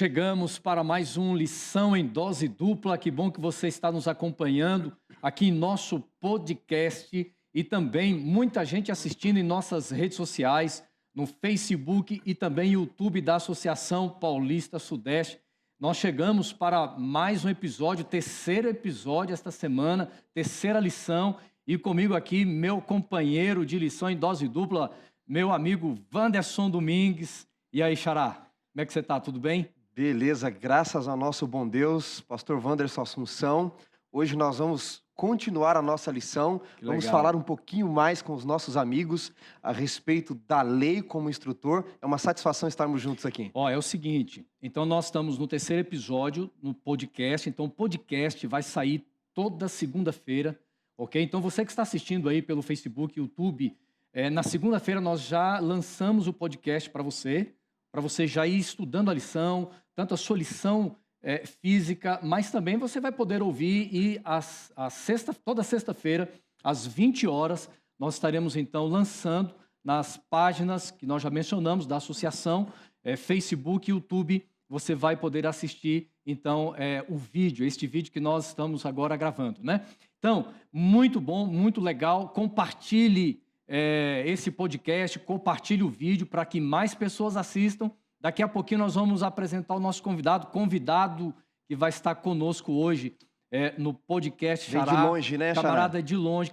Chegamos para mais um Lição em Dose Dupla. Que bom que você está nos acompanhando aqui em nosso podcast e também muita gente assistindo em nossas redes sociais, no Facebook e também YouTube da Associação Paulista Sudeste. Nós chegamos para mais um episódio, terceiro episódio esta semana, terceira lição. E comigo aqui, meu companheiro de Lição em Dose Dupla, meu amigo Wanderson Domingues. E aí, Xará, como é que você está? Tudo bem? Beleza, graças ao nosso bom Deus, pastor Wanderson Assunção. Hoje nós vamos continuar a nossa lição, vamos falar um pouquinho mais com os nossos amigos a respeito da lei como instrutor. É uma satisfação estarmos juntos aqui. É o seguinte, então nós estamos no terceiro episódio no podcast, então o podcast vai sair toda segunda-feira, ok? Então você que está assistindo aí pelo Facebook, YouTube, na segunda-feira nós já lançamos o podcast para você já ir estudando a lição, tanto a sua lição física, mas também você vai poder ouvir e toda sexta-feira, às 20 horas, nós estaremos então lançando nas páginas que nós já mencionamos da associação, Facebook, YouTube, você vai poder assistir então o vídeo, este vídeo que nós estamos agora gravando, né? Então, muito bom, muito legal, compartilhe esse podcast, compartilhe o vídeo para que mais pessoas assistam. Daqui a pouquinho nós vamos apresentar o nosso convidado que vai estar conosco hoje no podcast. Vem de longe, né, Xará? Camarada de longe,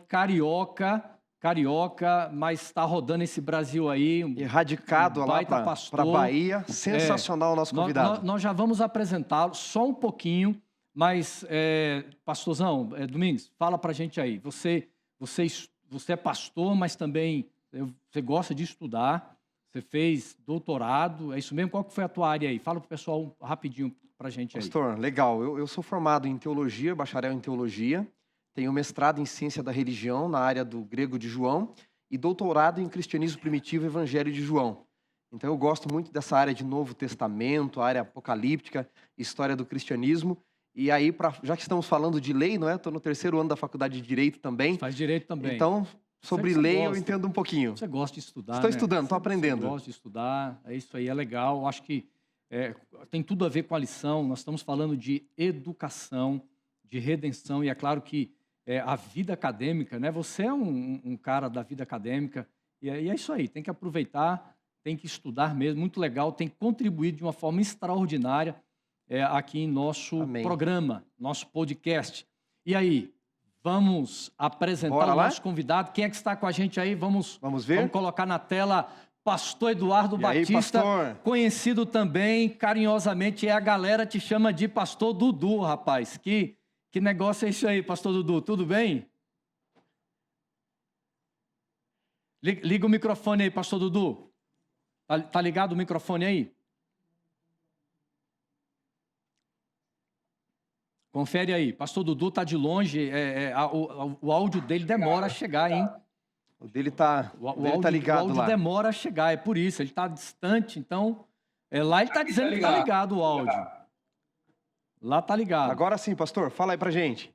carioca, mas está rodando esse Brasil aí. Erradicado lá para Bahia. Sensacional o nosso convidado. Nós já vamos apresentá-lo só um pouquinho, mas, pastorzão, Domingues, fala para a gente aí. Você é pastor, mas também você gosta de estudar. Você fez doutorado, é isso mesmo? Qual que foi a tua área aí? Fala para o pessoal rapidinho para a gente aí. Pastor, legal. Eu sou formado em teologia, bacharel em teologia. Tenho mestrado em ciência da religião na área do grego de João e doutorado em cristianismo primitivo e evangelho de João. Então eu gosto muito dessa área de Novo Testamento, área apocalíptica, história do cristianismo. E aí, já que estamos falando de lei, não é? Estou no terceiro ano da faculdade de Direito também. Faz Direito também. Então, sobre lei eu entendo um pouquinho. Você gosta de estudar, Estou estudando, estou aprendendo. Você gosta de estudar, é isso aí, é legal. Eu acho que tem tudo a ver com a lição. Nós estamos falando de educação, de redenção, e é claro que a vida acadêmica, né? Você é um cara da vida acadêmica, e é isso aí, tem que aproveitar, tem que estudar mesmo, muito legal, tem contribuído de uma forma extraordinária aqui em nosso programa, nosso podcast. E aí, vamos apresentar o nosso convidado. Quem é que está com a gente aí? Vamos ver? Vamos colocar na tela pastor Eduardo Batista, conhecido também carinhosamente, a galera te chama de pastor Dudu, rapaz. Que negócio é isso aí, pastor Dudu? Tudo bem? Liga o microfone aí, pastor Dudu. Tá ligado o microfone aí? Confere aí, pastor Dudu está de longe, o áudio dele demora a chegar, hein? O dele tá ligado lá. O áudio demora a chegar, é por isso, ele está distante, então... lá ele está dizendo que está ligado o áudio. Lá está ligado. Agora sim, pastor, fala aí pra gente.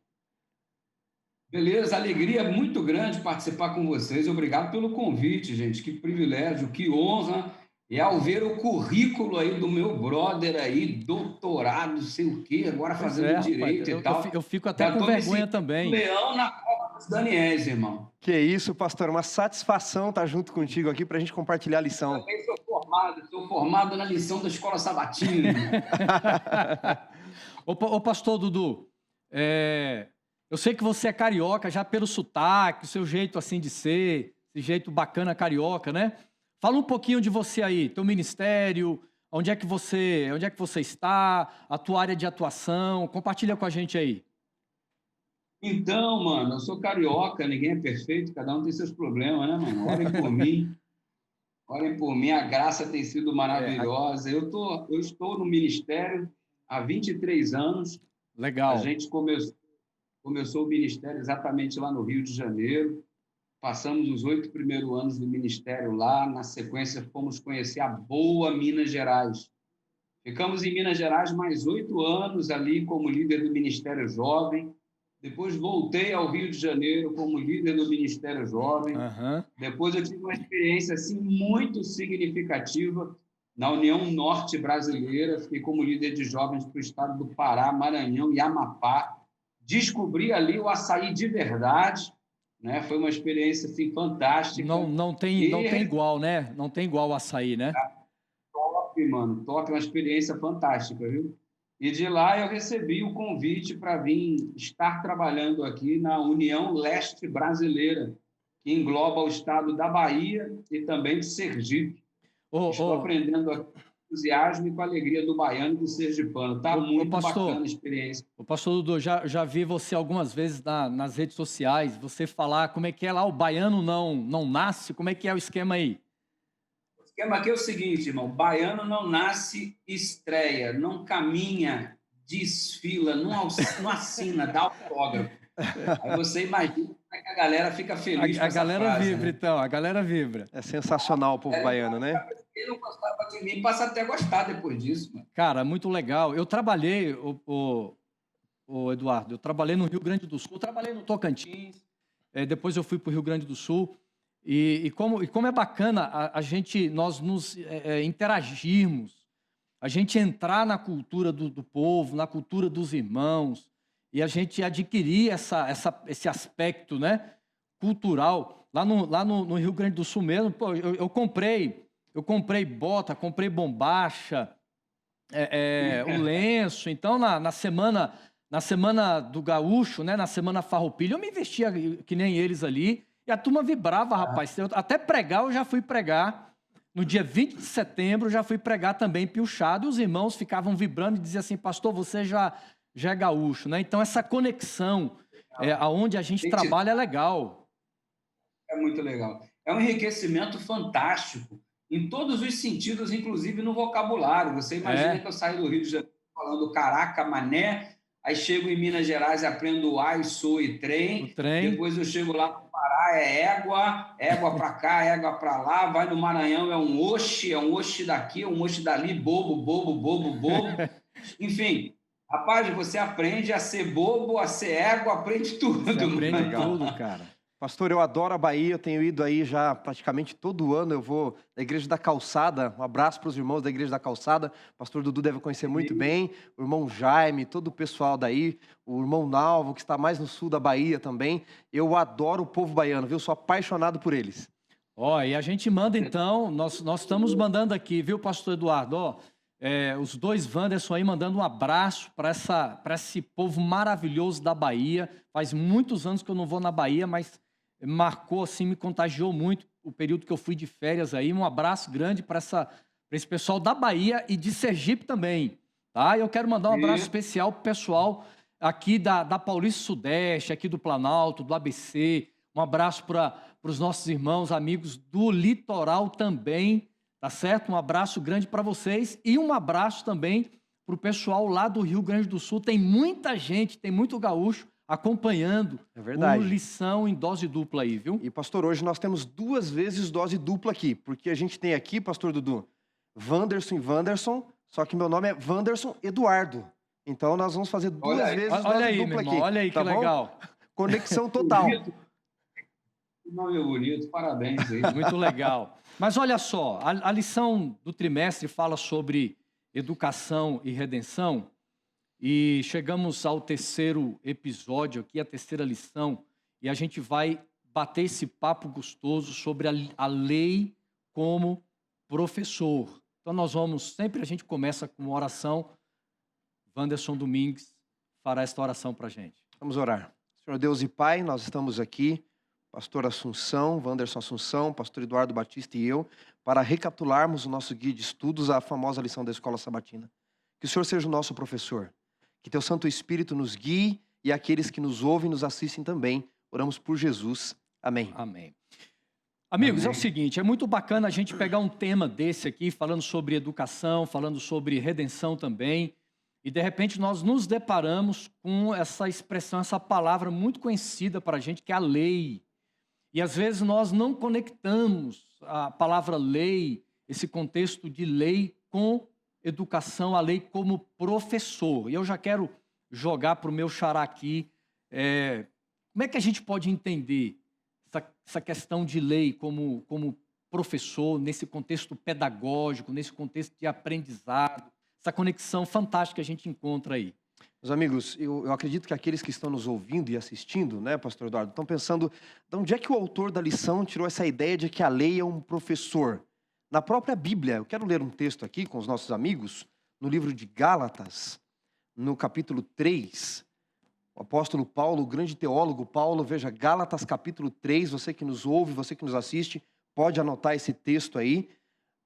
Beleza, alegria muito grande participar com vocês, obrigado pelo convite, gente, que privilégio, que honra... E ao ver o currículo aí do meu brother aí, doutorado, sei o quê, agora fazendo direito e tal. Eu fico até com vergonha também. Leão na Copa dos Daniéis, irmão. Que isso, pastor, uma satisfação estar junto contigo aqui para a gente compartilhar a lição. Eu também sou formado na lição da Escola Sabatina. Ô pastor Dudu, eu sei que você é carioca já pelo sotaque, o seu jeito assim de ser, esse jeito bacana carioca, né? Fala um pouquinho de você aí, teu ministério, onde é que você está, a tua área de atuação, compartilha com a gente aí. Então, mano, eu sou carioca, ninguém é perfeito, cada um tem seus problemas, né, mano? Orem por mim, a graça tem sido maravilhosa. Eu estou no ministério há 23 anos. Legal. A gente começou o ministério exatamente lá no Rio de Janeiro. Passamos os 8 primeiros anos do ministério lá, na sequência fomos conhecer a boa Minas Gerais. Ficamos em Minas Gerais mais 8 anos ali como líder do Ministério Jovem. Depois voltei ao Rio de Janeiro como líder do Ministério Jovem. Depois eu tive uma experiência assim, muito significativa na União Norte Brasileira, fiquei como líder de jovens para o estado do Pará, Maranhão e Amapá. Descobri ali o açaí de verdade, né? Foi uma experiência assim, fantástica. Não tem igual, né? Não tem igual o açaí, né? Top, mano, top, uma experiência fantástica, viu? E de lá eu recebi o convite para vir estar trabalhando aqui na União Leste Brasileira, que engloba o estado da Bahia e também de Sergipe. Estou aprendendo aqui com entusiasmo e com a alegria do baiano e do sergipano. Está muito bacana a experiência. O pastor Dudu, já vi você algumas vezes nas redes sociais, você falar como é que é lá, o baiano não nasce, como é que é o esquema aí? O esquema aqui é o seguinte, irmão, baiano não nasce, estreia, não caminha, desfila, não assina, dá autógrafo. Aí você imagina como é que a galera fica feliz com essa galera frase, vibra, né? então, a galera vibra. É sensacional o povo baiano, né? Quem não gostava de mim passa até a gostar depois disso, mano. Cara, muito legal. Eu trabalhei, o Eduardo, eu trabalhei no Rio Grande do Sul, trabalhei no Tocantins, depois eu fui para o Rio Grande do Sul, e como é bacana nós nos interagirmos, a gente entrar na cultura do povo, na cultura dos irmãos, e a gente adquirir esse aspecto, né, cultural. Lá no Rio Grande do Sul mesmo, pô, eu comprei bota, comprei bombacha, o lenço. Então, na semana do gaúcho, né, na semana farroupilha, eu me vestia que nem eles ali, e a turma vibrava, rapaz. Até pregar, eu já fui pregar. No dia 20 de setembro, eu já fui pregar também piochado, e os irmãos ficavam vibrando e diziam assim, pastor, você já é gaúcho, né? Então, essa conexão aonde a gente trabalha é legal. É muito legal. É um enriquecimento fantástico, em todos os sentidos, inclusive no vocabulário. Você imagina que eu saio do Rio de Janeiro falando caraca, mané, aí chego em Minas Gerais e aprendo ai, sou e trem. Depois eu chego lá no Pará, égua para cá, égua para lá. Vai no Maranhão, é um oxe daqui, é um oxe dali, bobo, bobo, bobo, bobo. Enfim, rapaz, você aprende a ser bobo, a ser égua, aprende tudo. Você aprende tudo, cara. Pastor, eu adoro a Bahia, eu tenho ido aí já praticamente todo ano, eu vou na Igreja da Calçada, um abraço para os irmãos da Igreja da Calçada, o pastor Dudu deve conhecer muito bem, o irmão Jaime, todo o pessoal daí, o irmão Nalvo, que está mais no sul da Bahia também, eu adoro o povo baiano, viu? Sou apaixonado por eles. E a gente manda então, nós estamos mandando aqui, viu, pastor Eduardo? Os dois Wanderson aí mandando um abraço para esse povo maravilhoso da Bahia. Faz muitos anos que eu não vou na Bahia, mas marcou assim, me contagiou muito o período que eu fui de férias aí. Um abraço grande para esse pessoal da Bahia e de Sergipe também, tá? Eu quero mandar um abraço especial para o pessoal aqui da Paulista Sudeste, aqui do Planalto, do ABC. Um abraço para os nossos irmãos, amigos do litoral também, tá certo? Um abraço grande para vocês e um abraço também para o pessoal lá do Rio Grande do Sul. Tem muita gente, tem muito gaúcho acompanhando o Lição em Dose Dupla aí, viu? E, pastor, hoje nós temos 2 vezes dose dupla aqui, porque a gente tem aqui, pastor Dudu, Wanderson e Wanderson, só que meu nome é Wanderson Eduardo. Então nós vamos fazer 2 vezes dose dupla aqui. Olha aí, tá que bom? legal. Conexão total. Que nome bonito, parabéns aí. Muito legal. Mas olha só, a lição do trimestre fala sobre educação e redenção, e chegamos ao 3º episódio aqui, a 3ª lição, e a gente vai bater esse papo gostoso sobre a lei como professor. Então sempre a gente começa com uma oração. Wanderson Domingues fará esta oração para a gente. Vamos orar. Senhor Deus e Pai, nós estamos aqui, pastor Assunção, Wanderson Assunção, pastor Eduardo Batista e eu, para recapitularmos o nosso guia de estudos, a famosa lição da Escola Sabatina. Que o Senhor seja o nosso professor. Que Teu Santo Espírito nos guie e aqueles que nos ouvem e nos assistem também. Oramos por Jesus. Amém. Amém. Amigos, Amém. É o seguinte, é muito bacana a gente pegar um tema desse aqui, falando sobre educação, falando sobre redenção também, e de repente nós nos deparamos com essa expressão, essa palavra muito conhecida para a gente, que é a lei. E às vezes nós não conectamos a palavra lei, esse contexto de lei, com educação, a lei como professor. E eu já quero jogar para o meu xará aqui, como é que a gente pode entender essa questão de lei como professor, nesse contexto pedagógico, nesse contexto de aprendizado, essa conexão fantástica que a gente encontra aí. Meus amigos, eu acredito que aqueles que estão nos ouvindo e assistindo, né, pastor Eduardo, estão pensando de onde é que o autor da lição tirou essa ideia de que a lei é um professor. Na própria Bíblia, eu quero ler um texto aqui com os nossos amigos, no livro de Gálatas, no capítulo 3, o apóstolo Paulo, o grande teólogo Paulo, veja, Gálatas capítulo 3, você que nos ouve, você que nos assiste, pode anotar esse texto aí.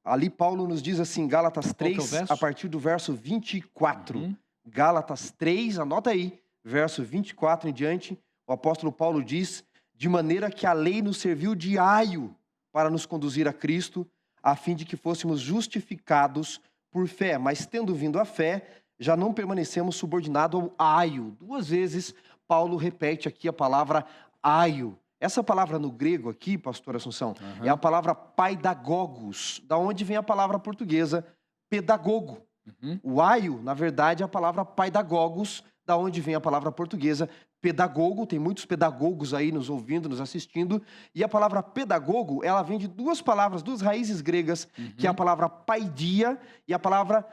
Ali Paulo nos diz assim, Gálatas 3, a partir do verso 24. Uhum. Gálatas 3, anota aí, verso 24 em diante, o apóstolo Paulo diz, de maneira que a lei nos serviu de aio para nos conduzir a Cristo, a fim de que fôssemos justificados por fé, mas tendo vindo a fé, já não permanecemos subordinados ao aio. 2 vezes Paulo repete aqui a palavra aio. Essa palavra no grego aqui, pastor Assunção, é a palavra paidagogos, da onde vem a palavra portuguesa pedagogo. O aio, na verdade, é a palavra paidagogos, da onde vem a palavra portuguesa pedagogo. Tem muitos pedagogos aí nos ouvindo, nos assistindo. E a palavra pedagogo, ela vem de 2 palavras, 2 raízes gregas, que é a palavra paidia e a palavra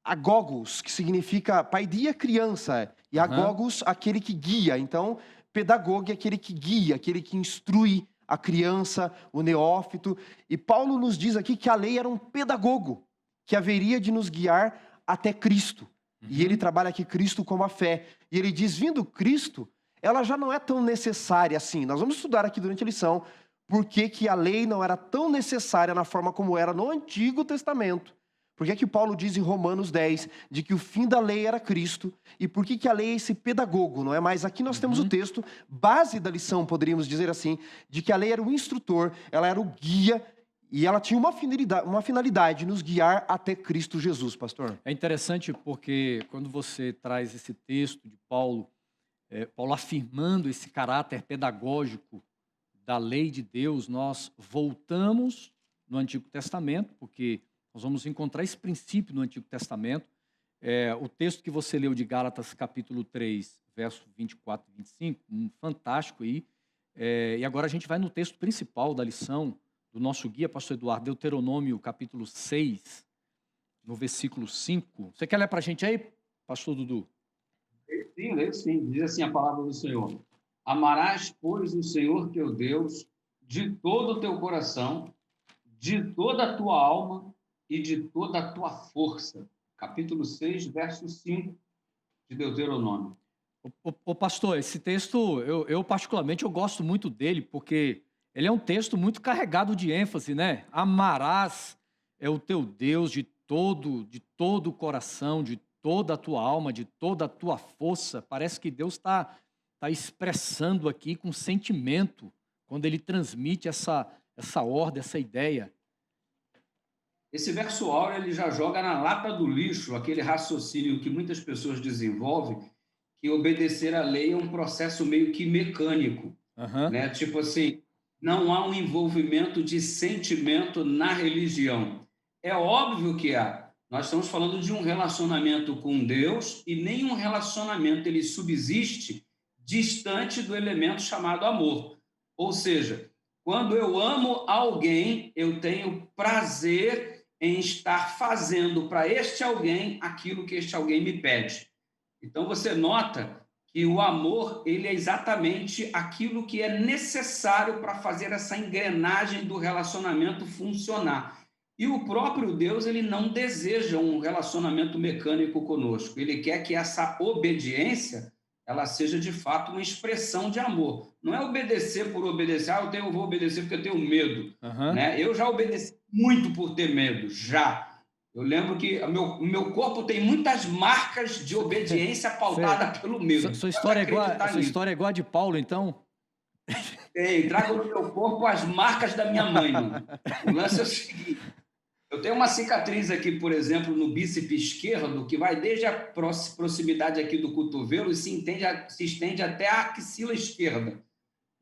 agogos, que significa paidia, criança, e agogos, aquele que guia. Então, pedagogo é aquele que guia, aquele que instrui a criança, o neófito. E Paulo nos diz aqui que a lei era um pedagogo, que haveria de nos guiar até Cristo. E ele trabalha aqui Cristo como a fé. E ele diz, vindo Cristo, ela já não é tão necessária assim. Nós vamos estudar aqui durante a lição por que a lei não era tão necessária na forma como era no Antigo Testamento. Por que Paulo diz em Romanos 10 de que o fim da lei era Cristo? E por que a lei é esse pedagogo, não é? Mas aqui nós temos o texto, base da lição, poderíamos dizer assim, de que a lei era o instrutor, ela era o guia, e ela tinha uma finalidade, nos guiar até Cristo Jesus, pastor. É interessante porque quando você traz esse texto de Paulo, Paulo afirmando esse caráter pedagógico da lei de Deus, nós voltamos no Antigo Testamento, porque nós vamos encontrar esse princípio no Antigo Testamento. O texto que você leu de Gálatas, capítulo 3, verso 24 e 25, fantástico aí. E agora a gente vai no texto principal da lição do nosso guia, pastor Eduardo, Deuteronômio, capítulo 6, no versículo 5. Você quer ler para a gente aí, pastor Dudu? Sim, leio sim. Diz assim a palavra do Senhor. Amarás, pois, o Senhor teu Deus de todo o teu coração, de toda a tua alma e de toda a tua força. Capítulo 6, verso 5 de Deuteronômio. Ô pastor, esse texto, eu particularmente, eu gosto muito dele, porque ele é um texto muito carregado de ênfase, né? Amarás é o teu Deus de todo o coração, de toda a tua alma, de toda a tua força. Parece que Deus está expressando aqui com sentimento, quando ele transmite essa ordem, essa ideia. Esse verso áureo ele já joga na lata do lixo aquele raciocínio que muitas pessoas desenvolvem, que obedecer à lei é um processo meio que mecânico, né? Tipo assim, não há um envolvimento de sentimento na religião. É óbvio que há. Nós estamos falando de um relacionamento com Deus e nenhum relacionamento ele subsiste distante do elemento chamado amor. Ou seja, quando eu amo alguém, eu tenho prazer em estar fazendo para este alguém aquilo que este alguém me pede. Então, você nota que o amor ele é exatamente aquilo que é necessário para fazer essa engrenagem do relacionamento funcionar. E o próprio Deus ele não deseja um relacionamento mecânico conosco. Ele quer que essa obediência ela seja de fato uma expressão de amor. Não é obedecer por obedecer. Eu vou obedecer porque eu tenho medo. Né? Eu já obedeci muito por ter medo, já. Eu lembro que o meu corpo tem muitas marcas de obediência pautada pelo medo. Sua história é igual a de Paulo, então? Tem, trago no meu corpo as marcas da minha mãe, mano. O lance é o seguinte, eu tenho uma cicatriz aqui, por exemplo, no bíceps esquerdo, que vai desde a proximidade aqui do cotovelo e se estende até a axila esquerda.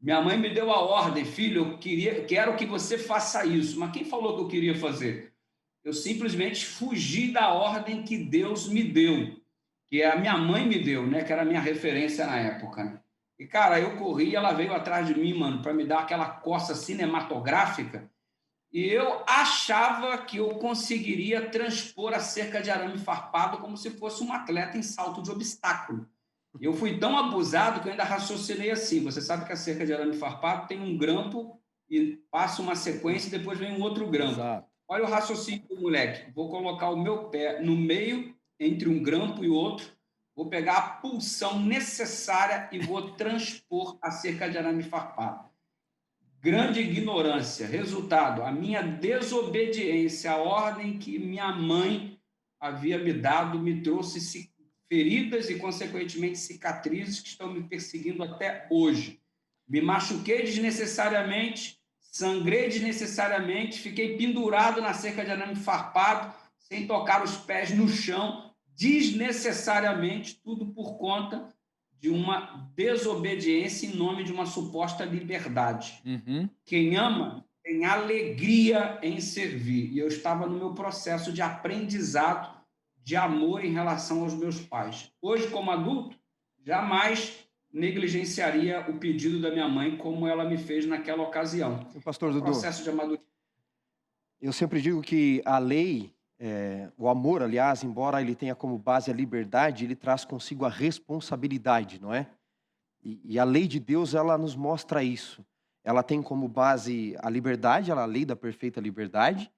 Minha mãe me deu a ordem, filho, quero que você faça isso. Mas quem falou que eu queria fazer? Eu simplesmente fugi da ordem que Deus me deu, que a minha mãe me deu, né? Que era a minha referência na época. Né? E, cara, eu corri e ela veio atrás de mim, mano, para me dar aquela coça cinematográfica. e eu achava que eu conseguiria transpor a cerca de arame farpado como se fosse um atleta em salto de obstáculo. Eu fui tão abusado que eu ainda raciocinei assim. Você sabe que a cerca de arame farpado tem um grampo e passa uma sequência e depois vem um outro grampo. Exato. Olha o raciocínio do moleque. Vou colocar o meu pé no meio, entre um grampo e outro, vou pegar a pulsão necessária e vou transpor a cerca de arame farpado. Grande ignorância. Resultado, a minha desobediência à ordem que minha mãe havia me dado me trouxe feridas e, consequentemente, cicatrizes que estão me perseguindo até hoje. Me machuquei desnecessariamente, sangrei desnecessariamente, fiquei pendurado na cerca de arame farpado, sem tocar os pés no chão, desnecessariamente, tudo por conta de uma desobediência em nome de uma suposta liberdade. Quem ama tem alegria em servir. E eu estava no meu processo de aprendizado de amor em relação aos meus pais. Hoje, como adulto, jamais negligenciaria o pedido da minha mãe como ela me fez naquela ocasião. Pastor Dudu, Processo de amadurecimento. eu sempre digo que a lei, o amor, aliás, embora ele tenha como base a liberdade, ele traz consigo a responsabilidade, não é? E a lei de Deus, ela nos mostra isso. Ela tem como base a liberdade, ela é a lei da perfeita liberdade,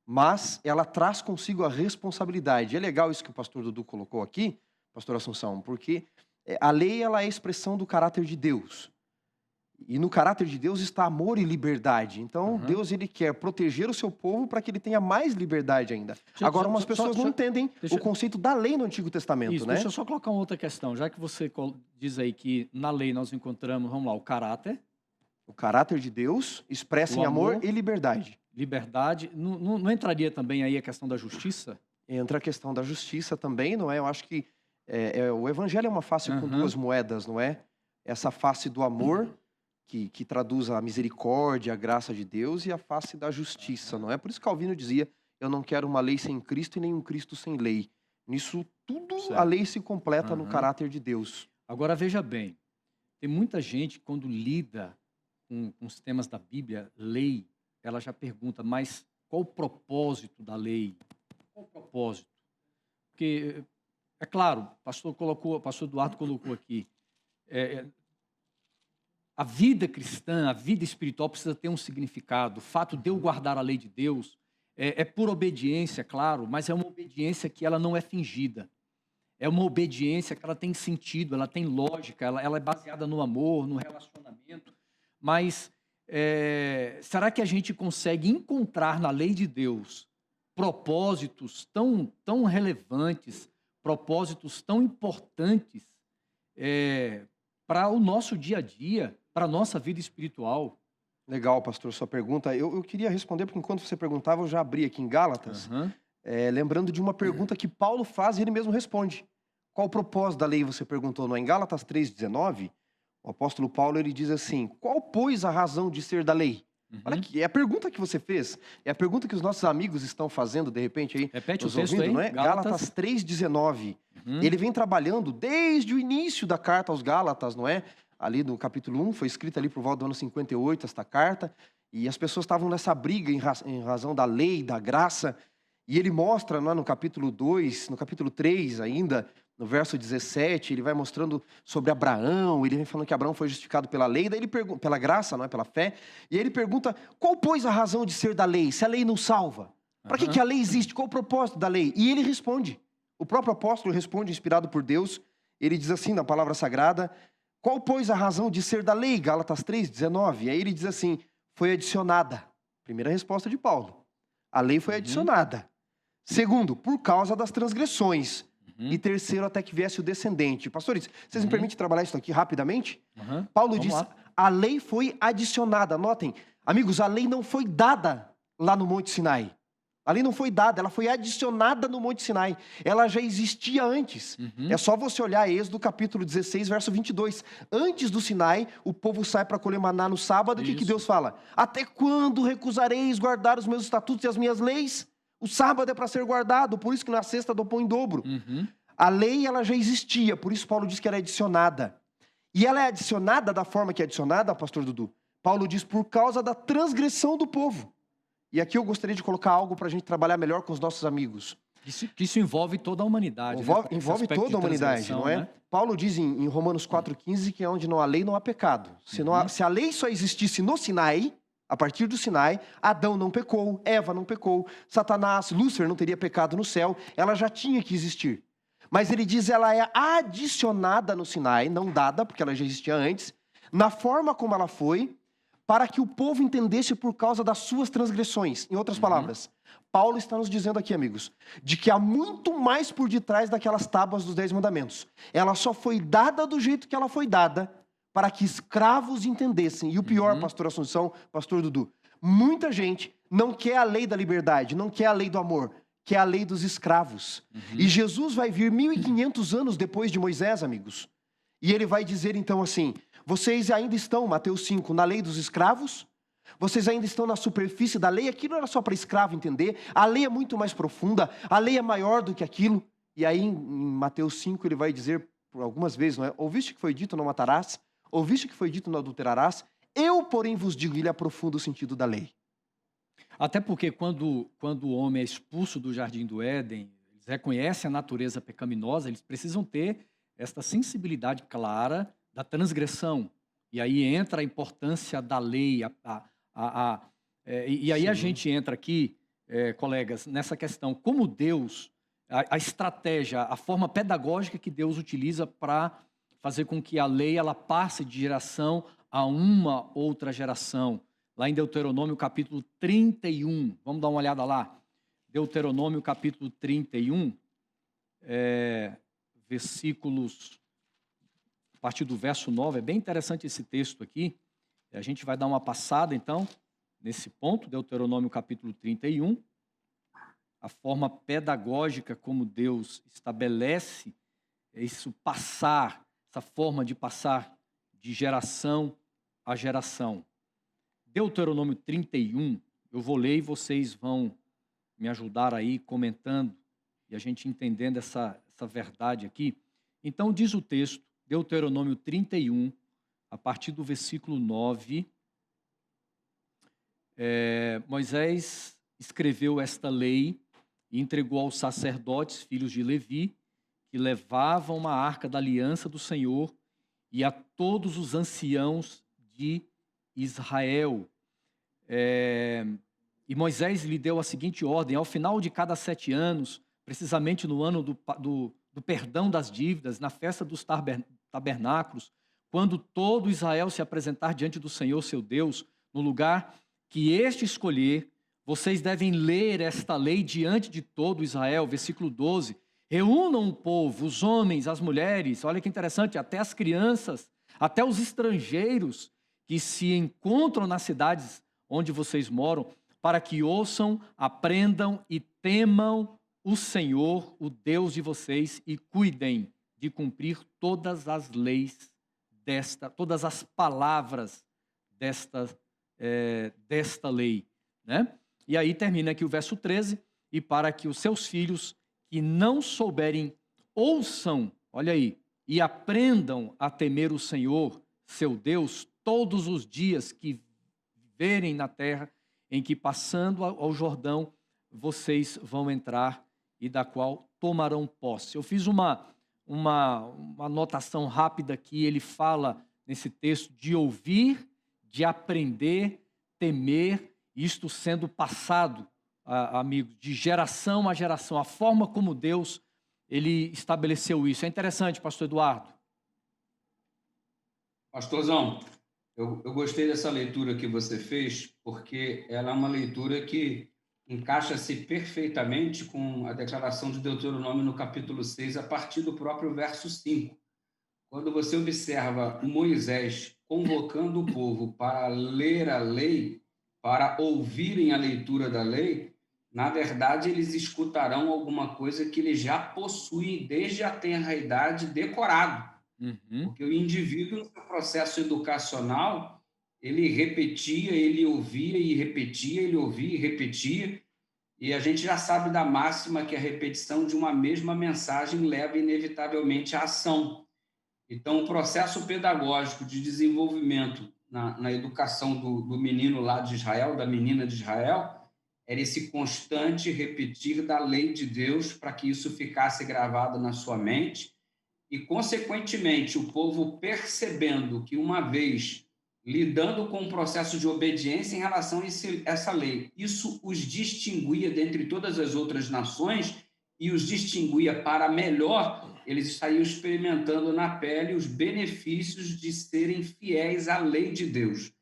mas ela traz consigo a responsabilidade. É legal isso que o pastor Dudu colocou aqui, pastor Assunção, porque a lei, ela é a expressão do caráter de Deus. E no caráter de Deus está amor e liberdade. Então, Deus, ele quer proteger o seu povo para que ele tenha mais liberdade ainda. Agora, umas pessoas não entendem o conceito da lei no Antigo Testamento, Isso, né? deixa eu só colocar uma outra questão. Já que você diz aí que na lei nós encontramos, vamos lá, o caráter. O caráter de Deus expressa em amor e liberdade. Liberdade. Não entraria também aí a questão da justiça? Entra a questão da justiça também, não é? Eu acho que o evangelho é uma face com duas moedas, não é? Essa face do amor, que traduz a misericórdia, a graça de Deus, e a face da justiça, não é? Por isso Calvino dizia, eu não quero uma lei sem Cristo e nem um Cristo sem lei. Nisso tudo, a lei se completa no caráter de Deus. Agora, veja bem, tem muita gente, quando lida com os temas da Bíblia, lei, ela já pergunta, mas qual o propósito da lei? Qual o propósito? Porque, é claro, o pastor Eduardo colocou aqui, a vida cristã, a vida espiritual precisa ter um significado. O fato de eu guardar a lei de Deus é por obediência, claro, mas é uma obediência que ela não é fingida. É uma obediência que ela tem sentido, ela tem lógica, ela é baseada no amor, no relacionamento. Mas será que a gente consegue encontrar na lei de Deus propósitos tão relevantes, propósitos tão importantes para o nosso dia a dia, para a nossa vida espiritual? Legal, pastor, sua pergunta. Eu queria responder, porque enquanto você perguntava, eu já abri aqui em Gálatas, lembrando de uma pergunta que Paulo faz e ele mesmo responde. Qual o propósito da lei, você perguntou, não é? Em Gálatas 3,19, o apóstolo Paulo, ele diz assim, qual, pois, a razão de ser da lei? Olha aqui, é a pergunta que você fez, é a pergunta que os nossos amigos estão fazendo, de repente, aí. Repete nos o texto ouvindo, aí, não é? Gálatas 3,19. Ele vem trabalhando desde o início da carta aos Gálatas, não é? Ali no capítulo 1, foi escrita ali por volta do ano 58, esta carta, e as pessoas estavam nessa briga em razão da lei, da graça, e ele mostra no capítulo 2, no capítulo 3 ainda, no verso 17, ele vai mostrando sobre Abraão, ele vem falando que Abraão foi justificado pela lei, daí ele pela graça, não é, pela fé, e aí ele pergunta, qual, pois, a razão de ser da lei, se a lei não salva? Para que a lei existe? Qual o propósito da lei? E ele responde, o próprio apóstolo responde, inspirado por Deus, ele diz assim na palavra sagrada, qual, pois, a razão de ser da lei? Gálatas 3,19. Aí ele diz assim, foi adicionada. Primeira resposta de Paulo. A lei foi adicionada. Segundo, por causa das transgressões. E terceiro, até que viesse o descendente. Pastores, vocês me permitem trabalhar isso aqui rapidamente? Paulo diz, a lei foi adicionada. Notem, amigos, a lei não foi dada lá no Monte Sinai. A lei não foi dada, ela foi adicionada no Monte Sinai. Ela já existia antes. É só você olhar Êxodo capítulo 16, verso 22. Antes do Sinai, o povo sai para colher maná no sábado. O que Deus fala? Até quando recusareis guardar os meus estatutos e as minhas leis? O sábado é para ser guardado, por isso que na sexta dou pão em dobro. A lei, ela já existia, por isso Paulo diz que ela é adicionada. E ela é adicionada da forma que é adicionada, pastor Dudu. Paulo diz, por causa da transgressão do povo. E aqui eu gostaria de colocar algo para a gente trabalhar melhor com os nossos amigos. Isso envolve toda a humanidade, né? Envolve, Esse envolve aspecto toda de a humanidade, transgressão, não é? né? Paulo diz em Romanos 4,15 que onde não há lei, não há pecado. Se a lei só existisse no Sinai, a partir do Sinai, Adão não pecou, Eva não pecou, Satanás, Lúcifer não teria pecado no céu, ela já tinha que existir. Mas ele diz ela é adicionada no Sinai, não dada, porque ela já existia antes, na forma como ela foi, para que o povo entendesse por causa das suas transgressões. Em outras palavras, Paulo está nos dizendo aqui, amigos, de que há muito mais por detrás daquelas tábuas dos 10 mandamentos. Ela só foi dada do jeito que ela foi dada, para que escravos entendessem. E o pior, pastor Assunção, pastor Dudu, muita gente não quer a lei da liberdade, não quer a lei do amor, quer a lei dos escravos. E Jesus vai vir 1500 anos depois de Moisés, amigos. E ele vai dizer então assim, vocês ainda estão, Mateus 5, na lei dos escravos? Vocês ainda estão na superfície da lei? Aquilo era só para escravo entender. A lei é muito mais profunda, a lei é maior do que aquilo. E aí em Mateus 5 ele vai dizer por algumas vezes, não é? Ouviste que foi dito, não matarás? Ouviste que foi dito, não adulterarás? Eu, porém, vos digo, ele aprofunda o sentido da lei. Até porque quando o homem é expulso do Jardim do Éden, eles reconhecem a natureza pecaminosa, eles precisam ter esta sensibilidade clara da transgressão. E aí entra a importância da lei. E aí a gente entra aqui, colegas, nessa questão, como Deus, a estratégia, a forma pedagógica que Deus utiliza para fazer com que a lei ela passe de geração a uma outra geração. Lá em Deuteronômio capítulo 31, vamos dar uma olhada lá. Deuteronômio capítulo 31, versículos, a partir do verso 9, é bem interessante esse texto aqui. A gente vai dar uma passada, então, nesse ponto, Deuteronômio capítulo 31, a forma pedagógica como Deus estabelece isso passar, essa forma de passar de geração a geração. Deuteronômio 31, eu vou ler e vocês vão me ajudar aí comentando e a gente entendendo essa verdade aqui. Então diz o texto, Deuteronômio 31, a partir do versículo 9, Moisés escreveu esta lei e entregou aos sacerdotes, filhos de Levi, que levavam uma arca da aliança do Senhor, e a todos os anciãos de Israel. E Moisés lhe deu a seguinte ordem: ao final de cada 7 anos, precisamente no ano do perdão das dívidas, na festa dos tabernáculos, quando todo Israel se apresentar diante do Senhor, seu Deus, no lugar que este escolher, vocês devem ler esta lei diante de todo Israel. Versículo 12. Reúnam o povo, os homens, as mulheres, olha que interessante, até as crianças, até os estrangeiros que se encontram nas cidades onde vocês moram, para que ouçam, aprendam e temam o Senhor, o Deus de vocês, e cuidem de cumprir todas as leis todas as palavras desta lei, né? E aí termina aqui o verso 13, e para que os seus filhos que não souberem, ouçam, olha aí, e aprendam a temer o Senhor, seu Deus, todos os dias que viverem na terra em que, passando ao Jordão, vocês vão entrar e da qual tomarão posse. Eu fiz uma anotação rápida aqui, ele fala nesse texto de ouvir, de aprender, temer, isto sendo passado, amigos, de geração a geração, a forma como Deus ele estabeleceu isso. É interessante, pastor Eduardo. Pastorzão, eu gostei dessa leitura que você fez, porque ela é uma leitura que encaixa-se perfeitamente com a declaração de Deuteronômio no capítulo 6, a partir do próprio verso 5. Quando você observa Moisés convocando o povo para ler a lei, para ouvirem a leitura da lei, na verdade, eles escutarão alguma coisa que eles já possuem desde a tenra idade decorado. Porque o indivíduo, no seu processo educacional, ele repetia, ele ouvia e repetia, ele ouvia e repetia, e a gente já sabe da máxima que a repetição de uma mesma mensagem leva inevitavelmente à ação. Então, o processo pedagógico de desenvolvimento na educação do menino lá de Israel, da menina de Israel, era esse constante repetir da lei de Deus para que isso ficasse gravado na sua mente e, consequentemente, o povo percebendo que, uma vez lidando com o processo de obediência em relação a essa lei, isso os distinguia dentre todas as outras nações e os distinguia para melhor, eles estariam experimentando na pele os benefícios de serem fiéis à lei de Deus.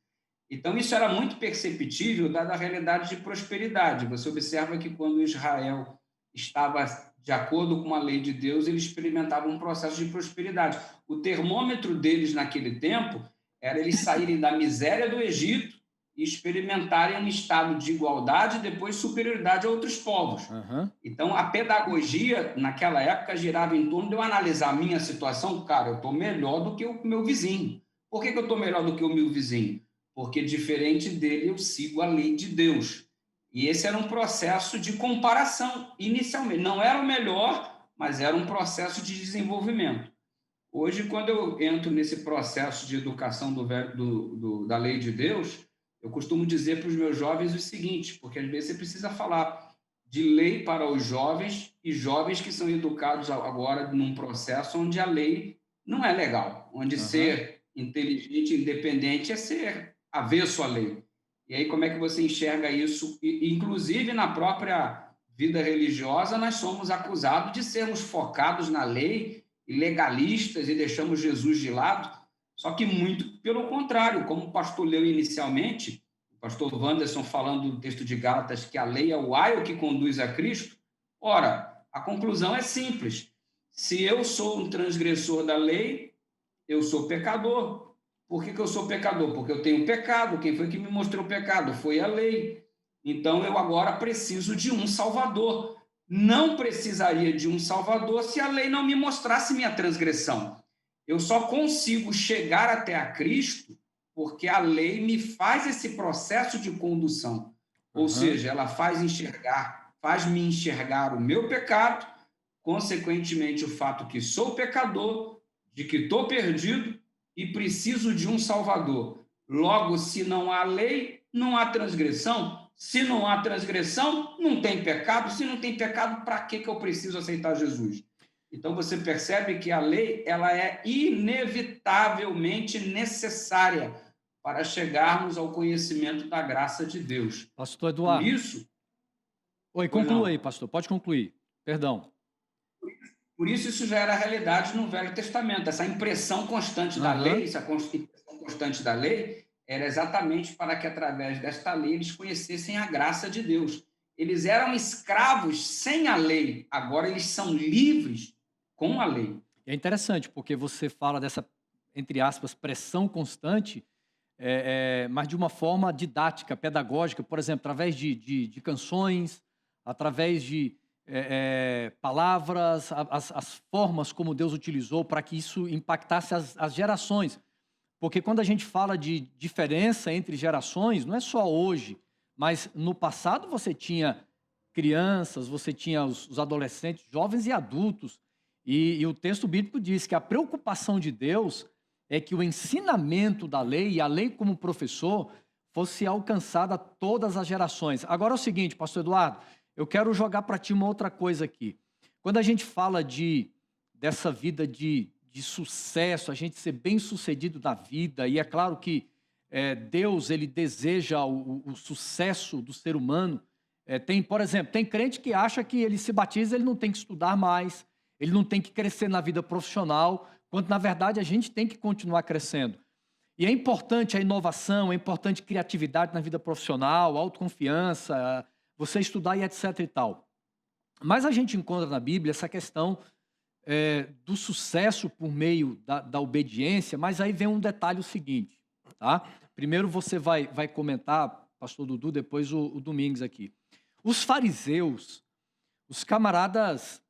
Então, isso era muito perceptível, dada a realidade de prosperidade. Você observa que quando Israel estava de acordo com a lei de Deus, eles experimentavam um processo de prosperidade. O termômetro deles naquele tempo era eles saírem da miséria do Egito e experimentarem um estado de igualdade e depois superioridade a outros povos. Aham. Então, a pedagogia, naquela época, girava em torno de eu analisar a minha situação. Cara, eu estou melhor do que o meu vizinho. Por que eu estou melhor do que o meu vizinho? Porque, diferente dele, eu sigo a lei de Deus. E esse era um processo de comparação, inicialmente. Não era o melhor, mas era um processo de desenvolvimento. Hoje, quando eu entro nesse processo de educação da lei de Deus, eu costumo dizer para os meus jovens o seguinte, porque às vezes você precisa falar de lei para os jovens e jovens que são educados agora num processo onde a lei não é legal, onde ser inteligente e independente é ser avesso à lei. E aí, como é que você enxerga isso? Inclusive, na própria vida religiosa, nós somos acusados de sermos focados na lei e legalistas e deixamos Jesus de lado. Só que muito pelo contrário, como o pastor leu inicialmente, o pastor Wanderson falando do texto de Gálatas, que a lei é o aio que conduz a Cristo. Ora, a conclusão é simples. Se eu sou um transgressor da lei, eu sou pecador. Por que eu sou pecador? Porque eu tenho pecado. Quem foi que me mostrou o pecado? Foi a lei. Então, eu agora preciso de um Salvador. Não precisaria de um Salvador se a lei não me mostrasse minha transgressão. Eu só consigo chegar até a Cristo porque a lei me faz esse processo de condução. Ou seja, ela faz-me enxergar o meu pecado, consequentemente o fato que sou pecador, de que estou perdido e preciso de um Salvador. Logo, se não há lei, não há transgressão. Se não há transgressão, não tem pecado. Se não tem pecado, para que eu preciso aceitar Jesus? Então, você percebe que a lei ela é inevitavelmente necessária para chegarmos ao conhecimento da graça de Deus. Pastor Eduardo. Por isso... Oi, conclua aí, pastor. Pode concluir. Perdão. Por isso já era realidade no Velho Testamento. Essa impressão constante da lei, essa impressão constante da lei, era exatamente para que, através desta lei, eles conhecessem a graça de Deus. Eles eram escravos sem a lei, agora eles são livres com a lei. É interessante, porque você fala dessa, entre aspas, pressão constante, mas de uma forma didática, pedagógica, por exemplo, através de canções, através de palavras, as formas como Deus utilizou para que isso impactasse as gerações. Porque quando a gente fala de diferença entre gerações, não é só hoje, mas no passado você tinha crianças, você tinha os adolescentes, jovens e adultos. E o texto bíblico diz que a preocupação de Deus é que o ensinamento da lei e a lei como professor fosse alcançada a todas as gerações. Agora é o seguinte, pastor Eduardo, eu quero jogar para ti uma outra coisa aqui. Quando a gente fala dessa vida de sucesso, a gente ser bem-sucedido na vida, e é claro que Deus ele deseja o sucesso do ser humano. Por exemplo, tem crente que acha que ele se batiza, ele não tem que estudar mais, ele não tem que crescer na vida profissional, quando na verdade a gente tem que continuar crescendo. E é importante a inovação, é importante criatividade na vida profissional, autoconfiança, você estudar e etc e tal. Mas a gente encontra na Bíblia essa questão do sucesso por meio da obediência, mas aí vem um detalhe o seguinte, tá? Primeiro você vai comentar, pastor Dudu, depois o Domingos aqui. Os fariseus, os camaradas,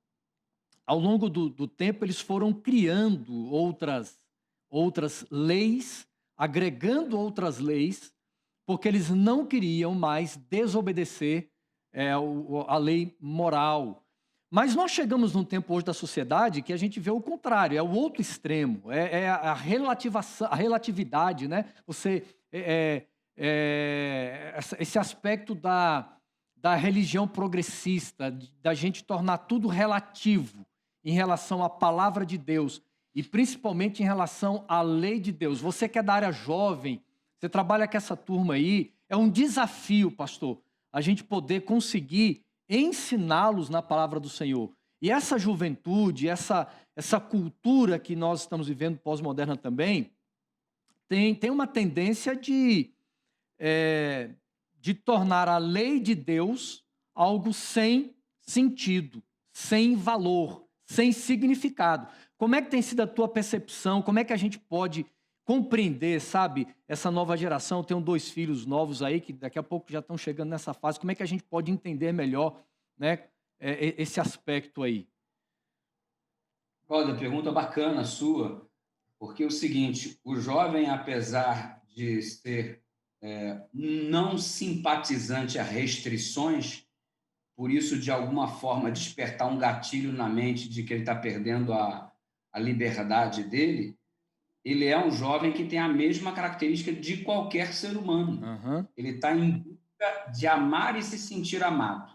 ao longo do tempo, eles foram criando outras leis, agregando outras leis, porque eles não queriam mais desobedecer a lei moral. Mas nós chegamos num tempo hoje da sociedade que a gente vê o contrário, é o outro extremo, a relatividade, né? Esse aspecto da religião progressista, da gente tornar tudo relativo em relação à palavra de Deus e principalmente em relação à lei de Deus. Você que é da área jovem, você trabalha com essa turma aí, é um desafio, pastor, a gente poder conseguir ensiná-los na palavra do Senhor. E essa juventude, essa cultura que nós estamos vivendo pós-moderna também, tem uma tendência de tornar a lei de Deus algo sem sentido, sem valor, sem significado. Como é que tem sido a tua percepção? Como é que a gente pode compreender, sabe, essa nova geração? Eu tenho 2 filhos novos aí que daqui a pouco já estão chegando nessa fase. Como é que a gente pode entender melhor, né, esse aspecto aí? Olha, pergunta bacana a sua, porque é o seguinte, o jovem, apesar de ser não simpatizante a restrições, por isso, de alguma forma, despertar um gatilho na mente de que ele está perdendo a liberdade dele, ele é um jovem que tem a mesma característica de qualquer ser humano. Uhum. Ele está em busca de amar e se sentir amado,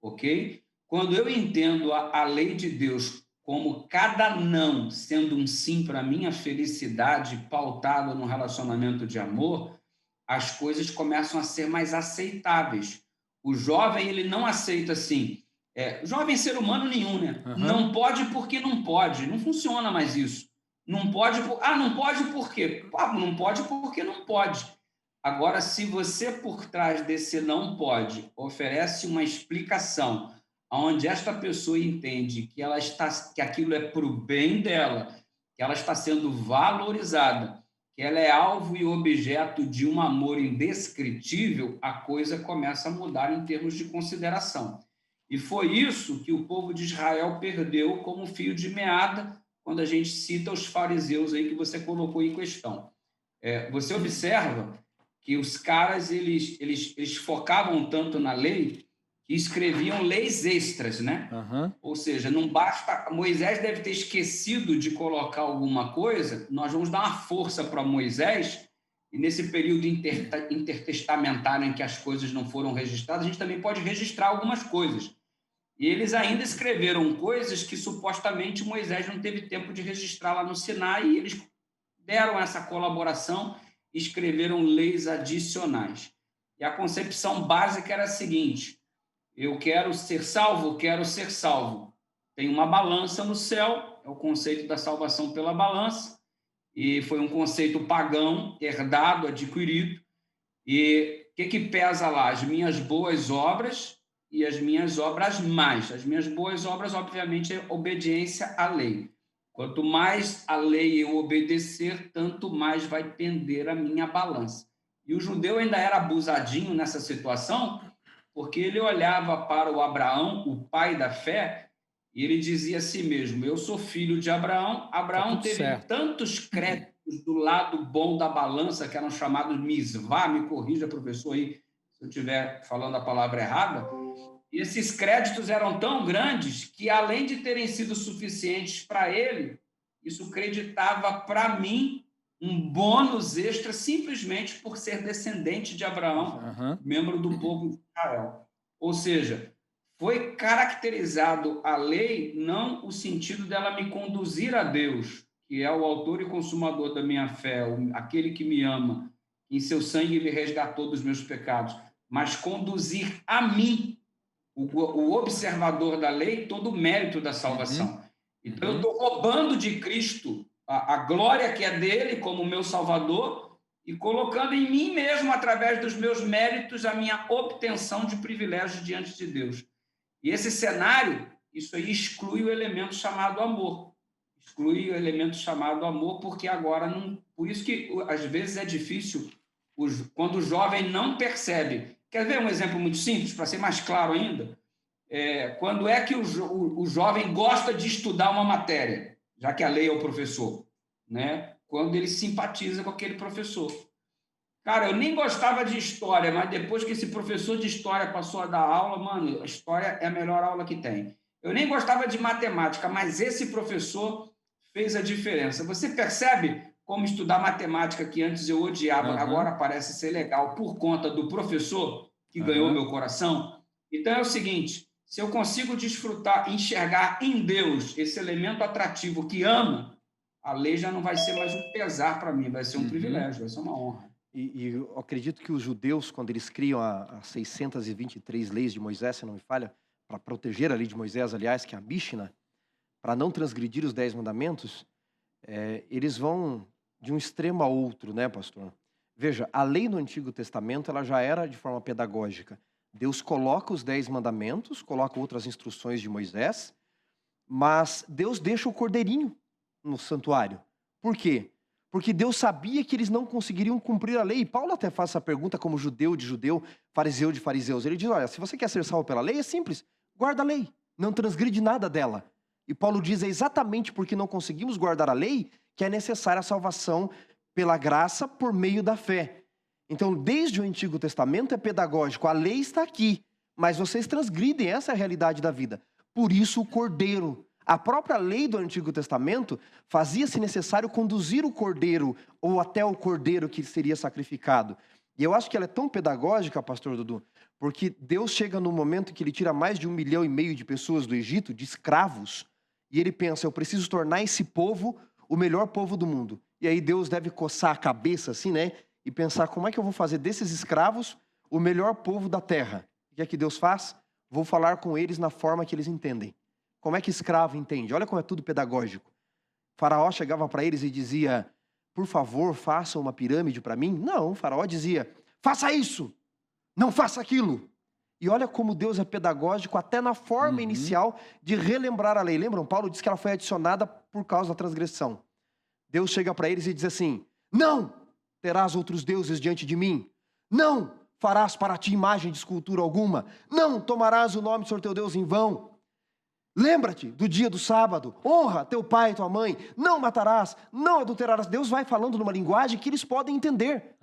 ok? Quando eu entendo a lei de Deus como cada não sendo um sim para a minha felicidade, pautado no relacionamento de amor, as coisas começam a ser mais aceitáveis. O jovem, ele não aceita assim. Jovem ser humano nenhum, né? Uhum. Não pode porque não pode. Não funciona mais isso. Não pode não pode por quê? Não pode porque não pode. Agora, se você, por trás desse não pode, oferece uma explicação onde esta pessoa entende que aquilo é para o bem dela, que ela está sendo valorizada, que ela é alvo e objeto de um amor indescritível, a coisa começa a mudar em termos de consideração. E foi isso que o povo de Israel perdeu como fio de meada quando a gente cita os fariseus aí que você colocou em questão. Você observa que os caras eles focavam tanto na lei que escreviam leis extras, né? Uhum. Ou seja, não basta... Moisés deve ter esquecido de colocar alguma coisa, nós vamos dar uma força para Moisés, e nesse período intertestamentário em que as coisas não foram registradas, a gente também pode registrar algumas coisas. E eles ainda escreveram coisas que supostamente Moisés não teve tempo de registrar lá no Sinai, e eles deram essa colaboração e escreveram leis adicionais. E a concepção básica era a seguinte: eu quero ser salvo, Tem uma balança no céu, é o conceito da salvação pela balança, e foi um conceito pagão, herdado, adquirido. E o que pesa lá? As minhas boas obras e as minhas obras mais. As minhas boas obras, obviamente, é obediência à lei. Quanto mais a lei eu obedecer, tanto mais vai pender a minha balança. E o judeu ainda era abusadinho nessa situação, porque ele olhava para o Abraão, o pai da fé, e ele dizia a si mesmo: eu sou filho de Abraão. Abraão teve tantos créditos do lado bom da balança, que eram chamados misvá, me corrija, professor, aí, se eu estiver falando a palavra errada. E esses créditos eram tão grandes que, além de terem sido suficientes para ele, isso creditava para mim um bônus extra simplesmente por ser descendente de Abraão, membro do povo de Israel. Ou seja, foi caracterizado a lei não o sentido dela me conduzir a Deus, que é o autor e consumador da minha fé, aquele que me ama, em seu sangue me resgatou dos meus pecados, mas conduzir a mim, o observador da lei, todo o mérito da salvação. Então, eu estou roubando de Cristo a glória que é dele como meu Salvador e colocando em mim mesmo, através dos meus méritos, a minha obtenção de privilégios diante de Deus. E esse cenário, isso aí exclui o elemento chamado amor. Exclui o elemento chamado amor, porque agora não... Por isso que, às vezes, é difícil quando o jovem não percebe. Quer ver um exemplo muito simples, para ser mais claro ainda? Quando é que o jovem gosta de estudar uma matéria, já que a lei é o professor, né? Quando ele simpatiza com aquele professor. Cara, eu nem gostava de história, mas depois que esse professor de história passou a dar aula, mano, a história é a melhor aula que tem. Eu nem gostava de matemática, mas esse professor fez a diferença. Você percebe como estudar matemática, que antes eu odiava, agora parece ser legal, por conta do professor que ganhou meu coração? Então é o seguinte, se eu consigo desfrutar, enxergar em Deus esse elemento atrativo que ama, a lei já não vai ser mais um pesar para mim, vai ser um privilégio, vai ser uma honra. E eu acredito que os judeus, quando eles criam as 623 leis de Moisés, se não me falha, para proteger a lei de Moisés, aliás, que é a Mishna, para não transgredir os 10 mandamentos, eles vão de um extremo a outro, né, pastor? Veja, a lei no Antigo Testamento ela já era de forma pedagógica. Deus coloca os 10 mandamentos, coloca outras instruções de Moisés, mas Deus deixa o cordeirinho no santuário. Por quê? Porque Deus sabia que eles não conseguiriam cumprir a lei. E Paulo até faz essa pergunta como judeu de judeu, fariseu de fariseus. Ele diz, olha, se você quer ser salvo pela lei, é simples, guarda a lei, não transgride nada dela. E Paulo diz, é exatamente porque não conseguimos guardar a lei que é necessária a salvação pela graça por meio da fé. Então, desde o Antigo Testamento é pedagógico, a lei está aqui, mas vocês transgridem, essa é a realidade da vida. Por isso o cordeiro. A própria lei do Antigo Testamento fazia-se necessário conduzir o cordeiro, ou até o cordeiro que seria sacrificado. E eu acho que ela é tão pedagógica, pastor Dudu, porque Deus chega no momento em que ele tira mais de 1,5 milhão de pessoas do Egito, de escravos, e ele pensa, eu preciso tornar esse povo o melhor povo do mundo. E aí Deus deve coçar a cabeça assim, né? E pensar, como é que eu vou fazer desses escravos o melhor povo da terra? O que é que Deus faz? Vou falar com eles na forma que eles entendem. Como é que escravo entende? Olha como é tudo pedagógico. Faraó chegava para eles e dizia, por favor, façam uma pirâmide para mim. Não, o faraó dizia, faça isso, não faça aquilo. E olha como Deus é pedagógico até na forma inicial de relembrar a lei. Lembram? Paulo diz que ela foi adicionada por causa da transgressão. Deus chega para eles e diz assim, não terás outros deuses diante de mim. Não farás para ti imagem de escultura alguma. Não tomarás o nome do Senhor teu Deus em vão. Lembra-te do dia do sábado, honra teu pai e tua mãe, não matarás, não adulterarás. Deus vai falando numa linguagem que eles podem entender.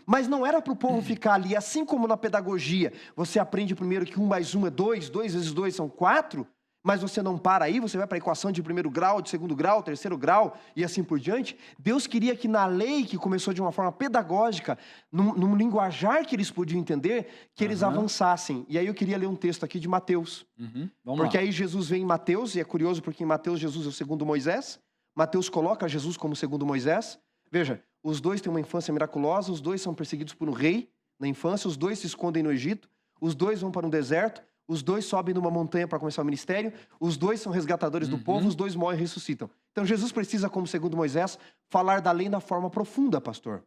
Mas não era para o povo ficar ali, assim como na pedagogia. Você aprende primeiro que 1 mais 1 é 2, 2 vezes 2 são 4, mas você não para aí, você vai para a equação de primeiro grau, de segundo grau, terceiro grau e assim por diante. Deus queria que na lei, que começou de uma forma pedagógica, num linguajar que eles podiam entender, que eles avançassem. E aí eu queria ler um texto aqui de Mateus. Porque aí Jesus vem em Mateus, e é curioso porque em Mateus Jesus é o segundo Moisés. Mateus coloca Jesus como segundo Moisés. Veja, os dois têm uma infância miraculosa, os dois são perseguidos por um rei na infância, os dois se escondem no Egito, os dois vão para um deserto, os dois sobem numa montanha para começar o ministério, os dois são resgatadores do povo, os dois morrem e ressuscitam. Então Jesus precisa, como segundo Moisés, falar da lei na forma profunda, pastor.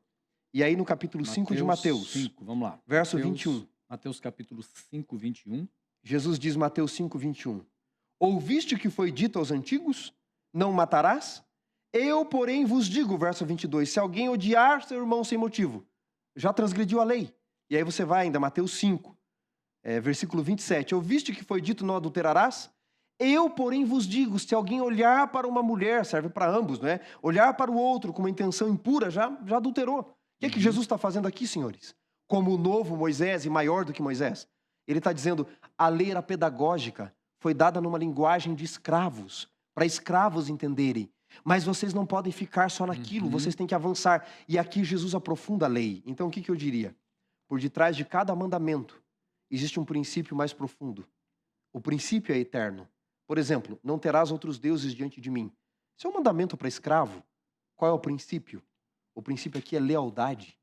E aí no capítulo 5 de Mateus, 5, vamos lá. verso Mateus, 21. Mateus capítulo 5, 21. Jesus diz, Mateus 5, 21. Ouviste o que foi dito aos antigos? Não matarás? Eu, porém, vos digo, verso 22, se alguém odiar seu irmão sem motivo, já transgrediu a lei. E aí você vai ainda, Mateus 5. Versículo 27, ouviste que foi dito, não adulterarás? Eu, porém, vos digo, se alguém olhar para uma mulher, serve para ambos, não é? Olhar para o outro com uma intenção impura, já adulterou. O que é que Jesus está fazendo aqui, senhores? Como o novo Moisés e maior do que Moisés? Ele está dizendo, a lei era pedagógica, foi dada numa linguagem de escravos, para escravos entenderem. Mas vocês não podem ficar só naquilo, vocês têm que avançar. E aqui Jesus aprofunda a lei. Então o que eu diria? Por detrás de cada mandamento, existe um princípio mais profundo. O princípio é eterno. Por exemplo, não terás outros deuses diante de mim. Isso é um mandamento para escravo. Qual é o princípio? O princípio aqui é lealdade.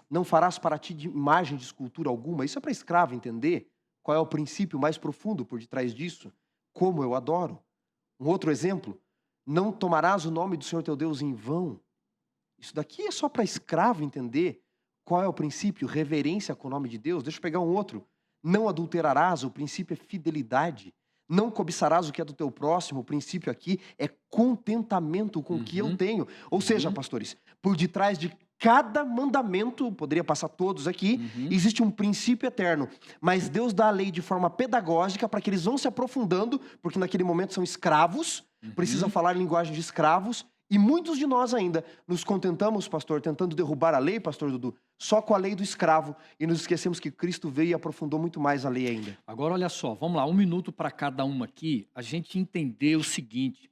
Não farás para ti imagem de escultura alguma. Isso é para escravo entender qual é o princípio mais profundo por detrás disso. Como eu adoro. Um outro exemplo, não tomarás o nome do Senhor teu Deus em vão. Isso daqui é só para escravo entender qual é o princípio? Reverência com o nome de Deus. Deixa eu pegar um outro. Não adulterarás, o princípio é fidelidade. Não cobiçarás o que é do teu próximo, o princípio aqui é contentamento com o que eu tenho. Ou seja, pastores, por detrás de cada mandamento, poderia passar todos aqui, existe um princípio eterno. Mas Deus dá a lei de forma pedagógica para que eles vão se aprofundando, porque naquele momento são escravos, precisam falar em linguagem de escravos, e muitos de nós ainda nos contentamos, pastor, tentando derrubar a lei, pastor Dudu, só com a lei do escravo, e nos esquecemos que Cristo veio e aprofundou muito mais a lei ainda. Agora, olha só, vamos lá, 1 minuto para cada um aqui, a gente entender o seguinte,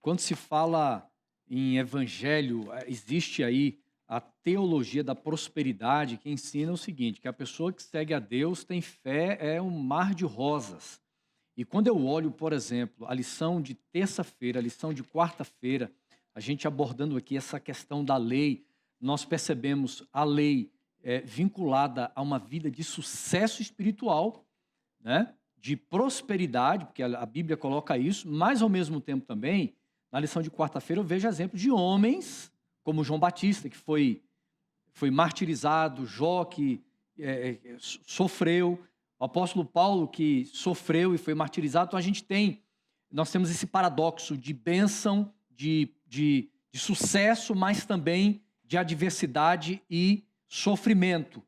quando se fala em evangelho, existe aí a teologia da prosperidade, que ensina o seguinte, que a pessoa que segue a Deus tem fé, é um mar de rosas. E quando eu olho, por exemplo, a lição de terça-feira, a lição de quarta-feira, a gente abordando aqui essa questão da lei, nós percebemos a lei vinculada a uma vida de sucesso espiritual, né? De prosperidade, porque a Bíblia coloca isso, mas ao mesmo tempo também, na lição de quarta-feira, eu vejo exemplo de homens, como João Batista, que foi martirizado, Jó, que sofreu, o apóstolo Paulo, que sofreu e foi martirizado. Então nós temos esse paradoxo de bênção, de sucesso, mas também de adversidade e sofrimento.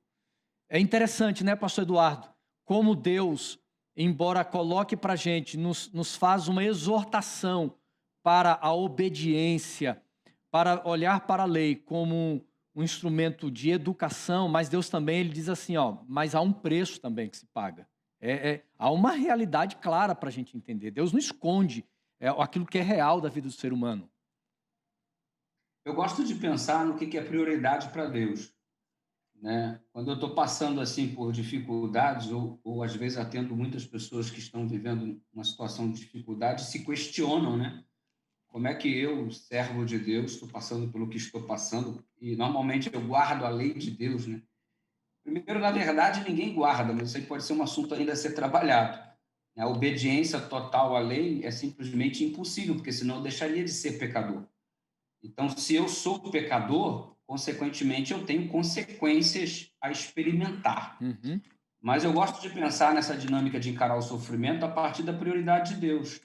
É interessante, né, pastor Eduardo, como Deus, embora coloque para a gente, nos faz uma exortação para a obediência, para olhar para a lei como um instrumento de educação, mas Deus também, ele diz assim, mas há um preço também que se paga. Há uma realidade clara para a gente entender. Deus não esconde aquilo que é real da vida do ser humano. Eu gosto de pensar no que é prioridade para Deus, né? Quando eu estou passando assim por dificuldades, ou às vezes atendo muitas pessoas que estão vivendo uma situação de dificuldade, se questionam, né? Como é que eu, servo de Deus, estou passando pelo que estou passando? E normalmente eu guardo a lei de Deus, né? Primeiro, na verdade, ninguém guarda, mas isso aí pode ser um assunto ainda a ser trabalhado. A obediência total à lei é simplesmente impossível, porque senão eu deixaria de ser pecador. Então, se eu sou pecador, consequentemente, eu tenho consequências a experimentar. Uhum. Mas eu gosto de pensar nessa dinâmica de encarar o sofrimento a partir da prioridade de Deus.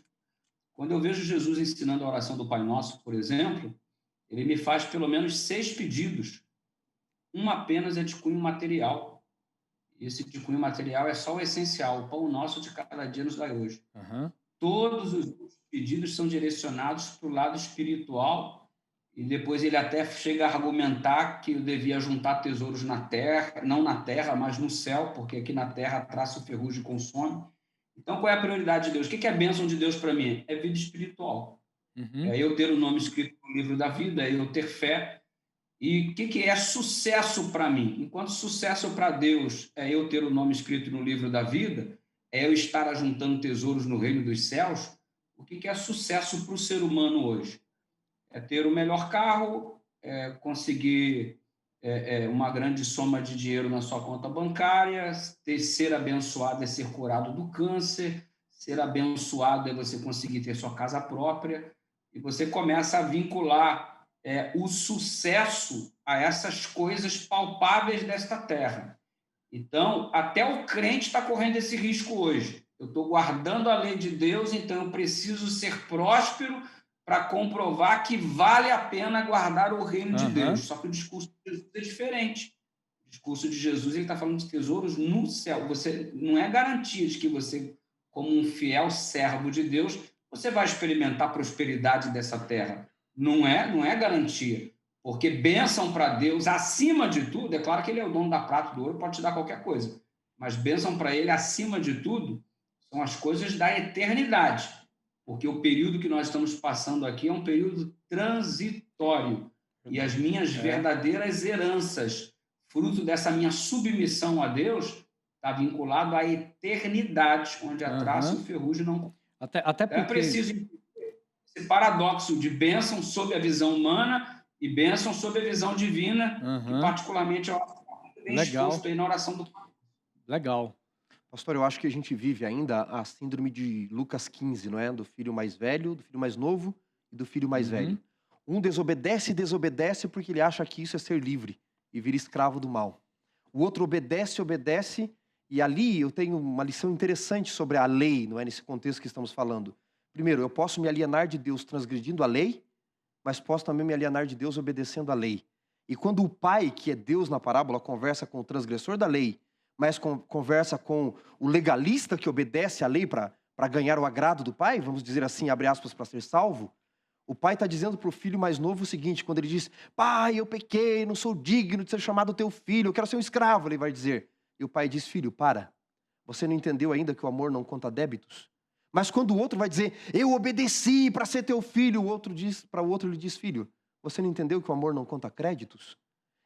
Quando eu vejo Jesus ensinando a oração do Pai Nosso, por exemplo, ele me faz pelo menos 6 pedidos. Um apenas é de cunho material. Esse de cunho material é só o essencial, o pão nosso de cada dia nos dai hoje. Uhum. Todos os pedidos são direcionados para o lado espiritual, e depois ele até chega a argumentar que eu devia juntar tesouros na terra, não na terra, mas no céu, porque aqui na terra a traça, o ferrugem consome. Então, qual é a prioridade de Deus? O que é a bênção de Deus para mim? É vida espiritual. Uhum. É eu ter o nome escrito no livro da vida, é eu ter fé. E o que é sucesso para mim? Enquanto sucesso para Deus é eu ter o nome escrito no livro da vida, é eu estar ajuntando tesouros no reino dos céus, o que é sucesso para o ser humano hoje? É ter o melhor carro, conseguir uma grande soma de dinheiro na sua conta bancária, ser abençoado é ser curado do câncer, ser abençoado é você conseguir ter sua casa própria, e você começa a vincular o sucesso a essas coisas palpáveis desta terra. Então, até o crente está correndo esse risco hoje. Eu estou guardando a lei de Deus, então eu preciso ser próspero para comprovar que vale a pena guardar o reino de Deus. Só que o discurso de Jesus é diferente. O discurso de Jesus, ele está falando de tesouros no céu. Você não é garantia de que você, como um fiel servo de Deus, você vai experimentar a prosperidade dessa terra. Não é garantia. Porque bênção para Deus, acima de tudo, é claro que ele é o dono da prata e do ouro, pode te dar qualquer coisa. Mas bênção para ele, acima de tudo, são as coisas da eternidade. Porque o período que nós estamos passando aqui é um período transitório. E as minhas verdadeiras heranças, fruto dessa minha submissão a Deus, está vinculado à eternidade, onde a traça e o ferrugem não... Até porque... É preciso esse paradoxo de bênção sob a visão humana e bênção sob a visão divina, que particularmente eu acho bem exposto aí na oração do Pai. Legal. Pastor, eu acho que a gente vive ainda a síndrome de Lucas 15, não é? Do filho mais velho, do filho mais novo e do filho mais velho. Um desobedece e desobedece porque ele acha que isso é ser livre e vira escravo do mal. O outro obedece, obedece, e ali eu tenho uma lição interessante sobre a lei, não é? Nesse contexto que estamos falando. Primeiro, eu posso me alienar de Deus transgredindo a lei, mas posso também me alienar de Deus obedecendo a lei. E quando o pai, que é Deus na parábola, conversa com o transgressor da lei, mas conversa com o legalista que obedece à lei para ganhar o agrado do pai, vamos dizer assim, abre aspas, para ser salvo, o pai está dizendo para o filho mais novo o seguinte, quando ele diz, pai, eu pequei, não sou digno de ser chamado teu filho, eu quero ser um escravo, ele vai dizer. E o pai diz, filho, para, você não entendeu ainda que o amor não conta débitos? Mas quando o outro vai dizer, eu obedeci para ser teu filho, o outro diz, para o outro ele diz, filho, você não entendeu que o amor não conta créditos?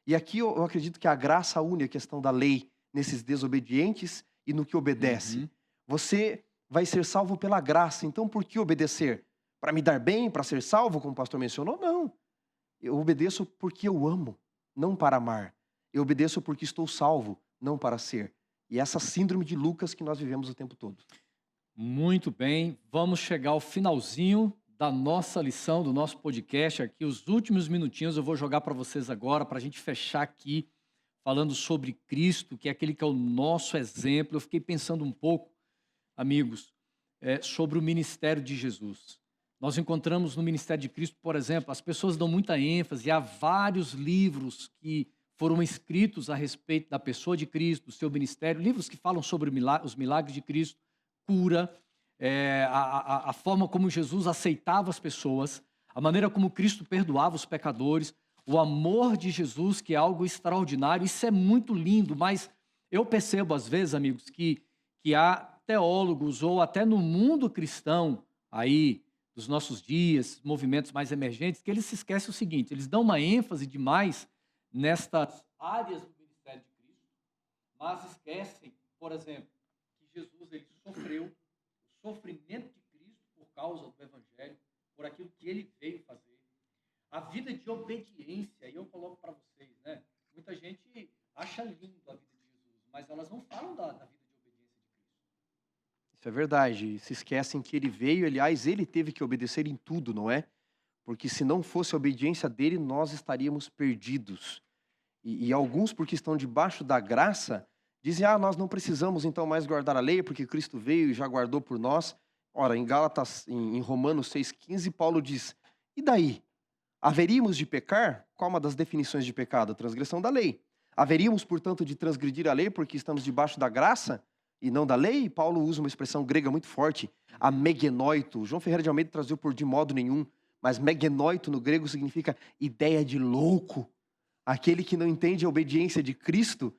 E aqui eu acredito que a graça une a questão da lei nesses desobedientes e no que obedece. Uhum. Você vai ser salvo pela graça, então por que obedecer? Para me dar bem, para ser salvo, como o pastor mencionou? Não. Eu obedeço porque eu amo, não para amar. Eu obedeço porque estou salvo, não para ser. E essa síndrome de Lucas que nós vivemos o tempo todo. Muito bem, vamos chegar ao finalzinho da nossa lição, do nosso podcast aqui. Os últimos minutinhos eu vou jogar para vocês agora, para a gente fechar aqui, falando sobre Cristo, que é aquele que é o nosso exemplo. Eu fiquei pensando um pouco, amigos, sobre o ministério de Jesus. Nós encontramos no ministério de Cristo, por exemplo, as pessoas dão muita ênfase, há vários livros que foram escritos a respeito da pessoa de Cristo, do seu ministério, livros que falam sobre os milagres de Cristo, cura, a forma como Jesus aceitava as pessoas, a maneira como Cristo perdoava os pecadores, o amor de Jesus, que é algo extraordinário. Isso é muito lindo, mas eu percebo às vezes, amigos, que há teólogos ou até no mundo cristão aí dos nossos dias, movimentos mais emergentes, que eles se esquecem o seguinte: eles dão uma ênfase demais nestas áreas do ministério de Cristo, mas esquecem, por exemplo, que Jesus ele sofreu o sofrimento de Cristo por causa do Evangelho, por aquilo que ele veio fazer. A vida de obediência, e eu coloco para vocês, né? Muita gente acha lindo a vida de Jesus, mas elas não falam da vida de obediência de Cristo. Isso é verdade. Se esquecem que ele veio, aliás, ele teve que obedecer em tudo, não é? Porque se não fosse a obediência dele, nós estaríamos perdidos. E alguns, porque estão debaixo da graça, dizem, nós não precisamos então mais guardar a lei, porque Cristo veio e já guardou por nós. Ora, em Gálatas, em Romanos 6,15, Paulo diz, e daí? Haveríamos de pecar? Qual uma das definições de pecado? Transgressão da lei. Haveríamos, portanto, de transgredir a lei porque estamos debaixo da graça e não da lei? Paulo usa uma expressão grega muito forte, a megenoito. João Ferreira de Almeida traduziu por de modo nenhum, mas megenoito no grego significa ideia de louco. Aquele que não entende a obediência de Cristo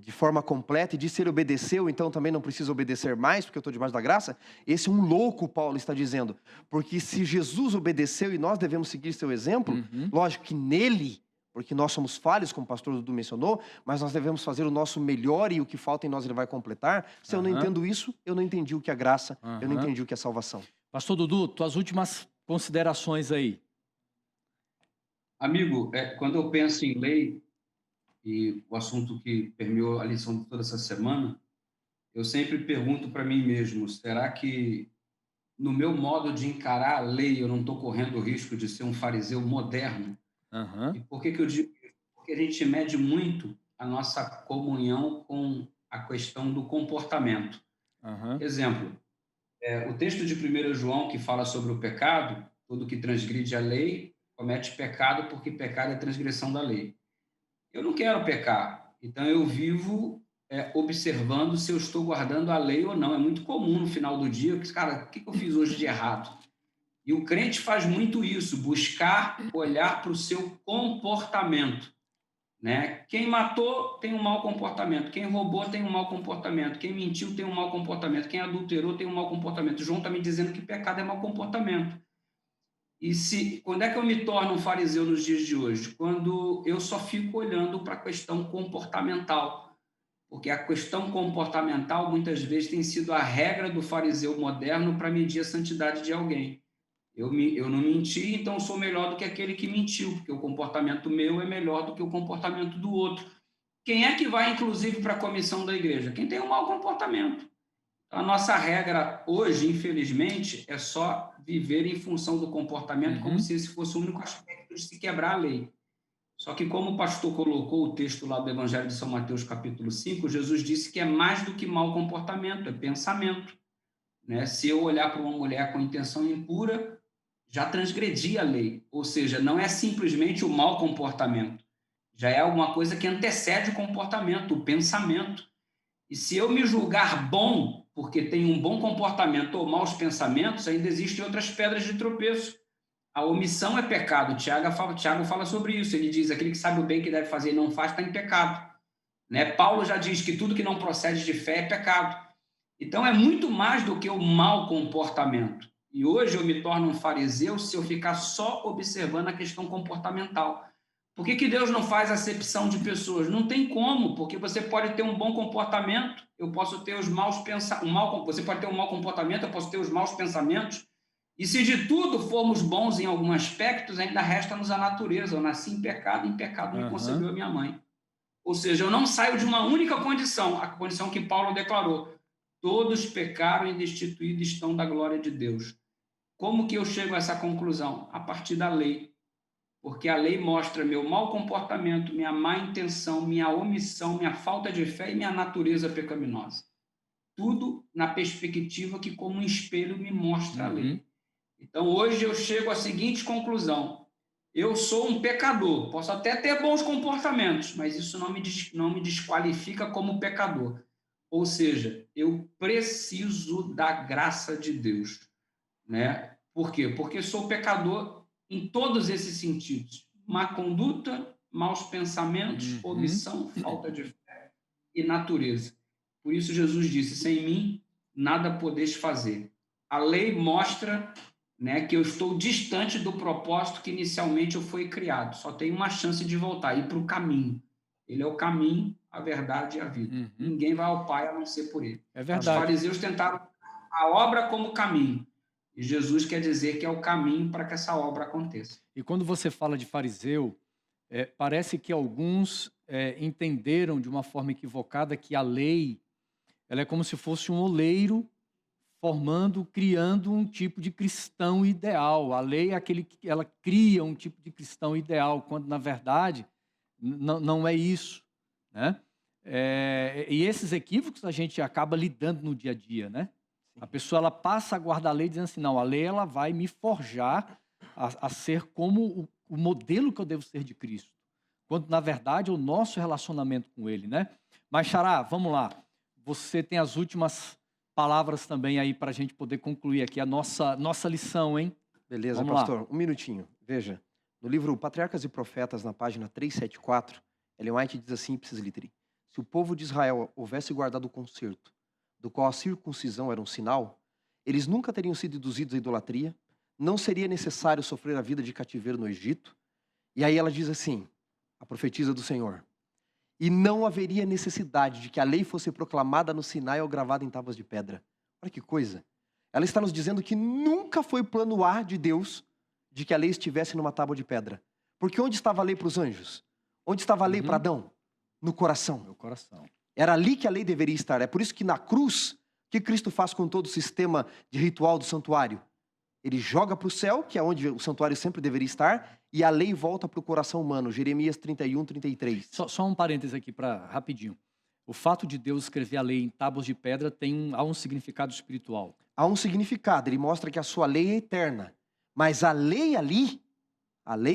de forma completa e diz se ele obedeceu, então também não precisa obedecer mais, porque eu estou debaixo da graça. Esse é um louco, Paulo está dizendo. Porque se Jesus obedeceu e nós devemos seguir seu exemplo, lógico que nele, porque nós somos falhos, como o pastor Dudu mencionou, mas nós devemos fazer o nosso melhor e o que falta em nós ele vai completar. Se eu não entendo isso, eu não entendi o que é graça, eu não entendi o que é salvação. Pastor Dudu, tuas últimas considerações aí. Amigo, quando eu penso em lei, e o assunto que permeou a lição de toda essa semana, eu sempre pergunto para mim mesmo, será que no meu modo de encarar a lei eu não estou correndo o risco de ser um fariseu moderno? E por que eu digo isso? Porque a gente mede muito a nossa comunhão com a questão do comportamento. Exemplo, o texto de 1 João que fala sobre o pecado, todo que transgride a lei comete pecado, porque pecado é transgressão da lei. Eu não quero pecar, então eu vivo observando se eu estou guardando a lei ou não. É muito comum no final do dia, cara, o que eu fiz hoje de errado? E o crente faz muito isso, buscar olhar para o seu comportamento, né? Quem matou tem um mau comportamento, quem roubou tem um mau comportamento, quem mentiu tem um mau comportamento, quem adulterou tem um mau comportamento. João está me dizendo que pecado é mau comportamento. E quando é que eu me torno um fariseu nos dias de hoje? Quando eu só fico olhando para a questão comportamental. Porque a questão comportamental, muitas vezes, tem sido a regra do fariseu moderno para medir a santidade de alguém. Eu não menti, então eu sou melhor do que aquele que mentiu, porque o comportamento meu é melhor do que o comportamento do outro. Quem é que vai, inclusive, para a comissão da igreja? Quem tem um mau comportamento. A nossa regra hoje, infelizmente, é só viver em função do comportamento, como se esse fosse o único aspecto de se quebrar a lei. Só que, como o pastor colocou o texto lá do Evangelho de São Mateus, capítulo 5, Jesus disse que é mais do que mau comportamento, é pensamento. Né? Se eu olhar para uma mulher com intenção impura, já transgredi a lei. Ou seja, não é simplesmente o mau comportamento, já é alguma coisa que antecede o comportamento, o pensamento. E se eu me julgar bom, porque tenho um bom comportamento ou maus pensamentos, ainda existem outras pedras de tropeço. A omissão é pecado. Tiago fala sobre isso. Ele diz, aquele que sabe o bem que deve fazer e não faz, está em pecado. Né? Paulo já diz que tudo que não procede de fé é pecado. Então, é muito mais do que o mau comportamento. E hoje eu me torno um fariseu se eu ficar só observando a questão comportamental. Por que Deus não faz acepção de pessoas? Não tem como, porque você pode ter um bom comportamento, eu posso ter os maus pensamentos, você pode ter um mau comportamento, eu posso ter os maus pensamentos, e se de tudo formos bons em alguns aspectos, ainda resta-nos a natureza. Eu nasci em pecado me concebeu a minha mãe. Ou seja, eu não saio de uma única condição, a condição que Paulo declarou: todos pecaram e destituídos estão da glória de Deus. Como que eu chego a essa conclusão? A partir da lei. Porque a lei mostra meu mau comportamento, minha má intenção, minha omissão, minha falta de fé e minha natureza pecaminosa. Tudo na perspectiva que, como um espelho, me mostra a lei. Então, hoje eu chego à seguinte conclusão: eu sou um pecador, posso até ter bons comportamentos, mas isso não me desqualifica como pecador. Ou seja, eu preciso da graça de Deus, né? Por quê? Porque sou pecador em todos esses sentidos: má conduta, maus pensamentos, omissão, falta de fé e natureza. Por isso Jesus disse: sem mim nada podeis fazer. A lei mostra, né, que eu estou distante do propósito que inicialmente eu fui criado. Só tenho uma chance de voltar, ir para o caminho. Ele é o caminho, a verdade e a vida. Ninguém vai ao Pai a não ser por ele. É verdade. Os fariseus tentaram a obra como caminho. E Jesus quer dizer que é o caminho para que essa obra aconteça. E quando você fala de fariseu, parece que alguns entenderam de uma forma equivocada que a lei ela é como se fosse um oleiro criando um tipo de cristão ideal. A lei é aquele que ela cria um tipo de cristão ideal, quando na verdade não é isso, né? E esses equívocos a gente acaba lidando no dia a dia, né? A pessoa ela passa a guardar a lei dizendo assim: não, a lei ela vai me forjar a ser como o modelo que eu devo ser de Cristo, quando na verdade é o nosso relacionamento com Ele, né? Mas Xará, vamos lá, você tem as últimas palavras também aí para a gente poder concluir aqui a nossa lição, hein? Beleza, vamos pastor. Lá. Um minutinho. Veja, no livro Patriarcas e Profetas, na página 374, Ellen White diz assim, ipsis literi: se o povo de Israel houvesse guardado o concerto, do qual a circuncisão era um sinal, eles nunca teriam sido induzidos à idolatria, não seria necessário sofrer a vida de cativeiro no Egito. E aí ela diz assim, a profetisa do Senhor: e não haveria necessidade de que a lei fosse proclamada no Sinai ou gravada em tábuas de pedra. Olha que coisa. Ela está nos dizendo que nunca foi plano A de Deus de que a lei estivesse numa tábua de pedra. Porque onde estava a lei para os anjos? Onde estava a lei para Adão? No coração. No coração. Era ali que a lei deveria estar. É por isso que na cruz, o que Cristo faz com todo o sistema de ritual do santuário? Ele joga para o céu, que é onde o santuário sempre deveria estar, e a lei volta para o coração humano. Jeremias 31, 33. Só um parêntese aqui, rapidinho. O fato de Deus escrever a lei em tábuas de pedra há um significado espiritual. Há um significado. Ele mostra que a sua lei é eterna. Mas a lei ali,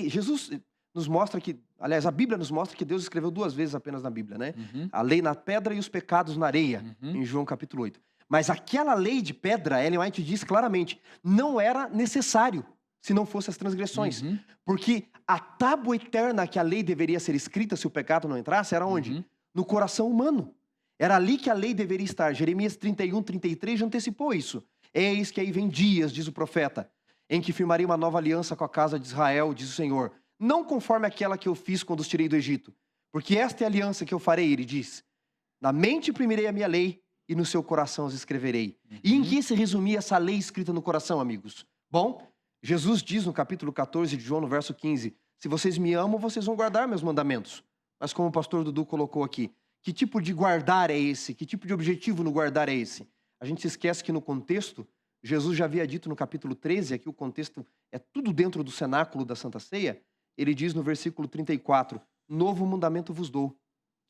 Jesus nos mostra que, aliás, a Bíblia nos mostra que Deus escreveu 2 vezes apenas na Bíblia, né? A lei na pedra e os pecados na areia, em João capítulo 8. Mas aquela lei de pedra, Ellen White diz claramente, não era necessário se não fossem as transgressões. Porque a tábua eterna que a lei deveria ser escrita se o pecado não entrasse, era onde? No coração humano. Era ali que a lei deveria estar. Jeremias 31, 33 já antecipou isso. Eis que aí vem dias, diz o profeta, em que firmarei uma nova aliança com a casa de Israel, diz o Senhor. Não conforme aquela que eu fiz quando os tirei do Egito. Porque esta é a aliança que eu farei, ele diz. Na mente imprimirei a minha lei e no seu coração as escreverei. E em que se resumia essa lei escrita no coração, amigos? Bom, Jesus diz no capítulo 14 de João, no verso 15, se vocês me amam, vocês vão guardar meus mandamentos. Mas como o pastor Dudu colocou aqui, que tipo de guardar é esse? Que tipo de objetivo no guardar é esse? A gente se esquece que no contexto, Jesus já havia dito no capítulo 13, aqui o contexto é tudo dentro do cenáculo da Santa Ceia, ele diz no versículo 34, novo mandamento vos dou,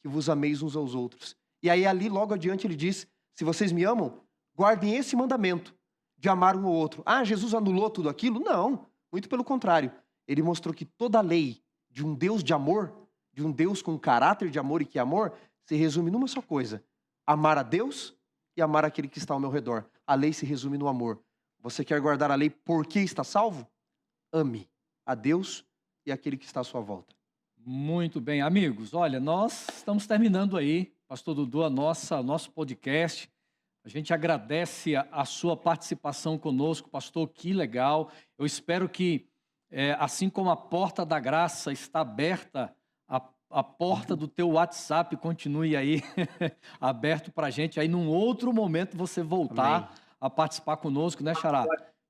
que vos ameis uns aos outros. E aí ali, logo adiante, ele diz, se vocês me amam, guardem esse mandamento de amar um ao outro. Ah, Jesus anulou tudo aquilo? Não, muito pelo contrário. Ele mostrou que toda a lei de um Deus de amor, de um Deus com caráter de amor e que é amor, se resume numa só coisa, amar a Deus e amar aquele que está ao meu redor. A lei se resume no amor. Você quer guardar a lei porque está salvo? Ame a Deus e aquele que está à sua volta. Muito bem, amigos. Olha, nós estamos terminando aí, pastor Dudu, nosso podcast. A gente agradece a sua participação conosco, pastor, que legal. Eu espero que assim como a porta da graça está aberta, a porta do teu WhatsApp continue aí aberto para a gente, aí num outro momento você voltar Amém. a participar conosco, né, Xará?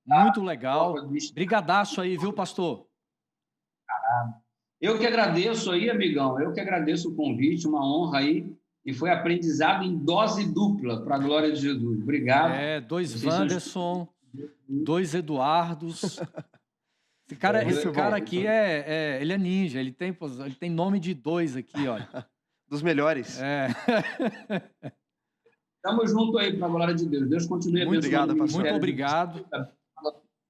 Muito legal. Brigadaço aí, viu, pastor? Eu que agradeço aí, amigão, eu que agradeço o convite, uma honra aí, e foi aprendizado em dose dupla, para a glória de Jesus. Obrigado. 2 Vocês são Wanderson, 2 Eduardos. Esse cara, Muito esse bom, cara muito aqui bom. ele é ninja, ele tem nome de 2 aqui, olha. Dos melhores. Estamos juntos aí, para a glória de Deus. Deus continue Muito abençoando obrigado, o pastor. Muito ministério. obrigado.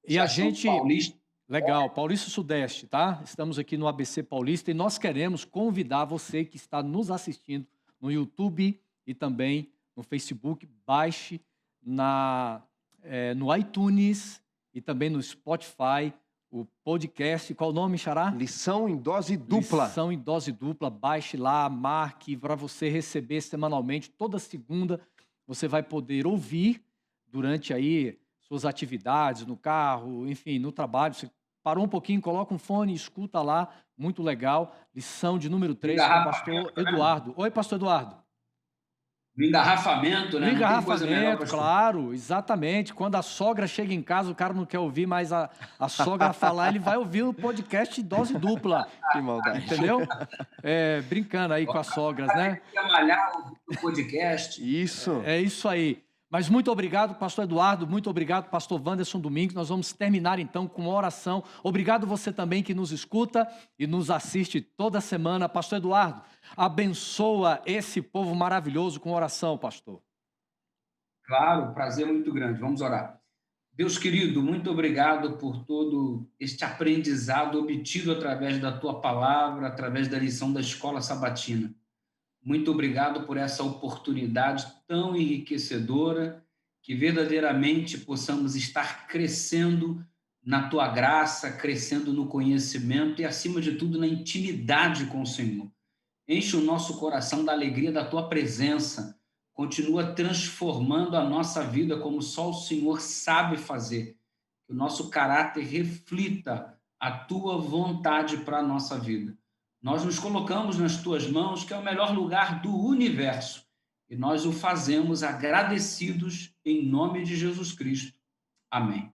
E a gente... Paulista. Legal, Paulista Sudeste, tá? Estamos aqui no ABC Paulista e nós queremos convidar você que está nos assistindo no YouTube e também no Facebook, baixe no iTunes e também no Spotify o podcast. Qual o nome, Xará? Lição em dose dupla. Lição em dose dupla. Baixe lá, marque para você receber semanalmente. Toda segunda você vai poder ouvir durante aí suas atividades no carro, enfim, no trabalho. Você parou um pouquinho, coloca um fone, escuta lá, muito legal. Lição de número 3 com o pastor Eduardo. Oi, pastor Eduardo. No engarrafamento, né? No Não tem coisa melhor engarrafamento, para escutar. claro, exatamente. Quando a sogra chega em casa, o cara não quer ouvir mais a sogra falar, ele vai ouvir o podcast dose dupla, Que maldade. entendeu? Brincando aí com as sogras, né? Quer malhar o podcast? Isso. É isso aí. Mas muito obrigado, pastor Eduardo, muito obrigado, pastor Wanderson Domingos. Nós vamos terminar então com uma oração. Obrigado você também que nos escuta e nos assiste toda semana. Pastor Eduardo, abençoa esse povo maravilhoso com oração, pastor. Claro, prazer muito grande. Vamos orar. Deus querido, muito obrigado por todo este aprendizado obtido através da tua palavra, através da lição da escola sabatina. Muito obrigado por essa oportunidade tão enriquecedora, que verdadeiramente possamos estar crescendo na tua graça, crescendo no conhecimento e, acima de tudo, na intimidade com o Senhor. Enche o nosso coração da alegria da tua presença. Continua transformando a nossa vida como só o Senhor sabe fazer. Que o nosso caráter reflita a tua vontade para a nossa vida. Nós nos colocamos nas tuas mãos, que é o melhor lugar do universo, e nós o fazemos agradecidos em nome de Jesus Cristo. Amém.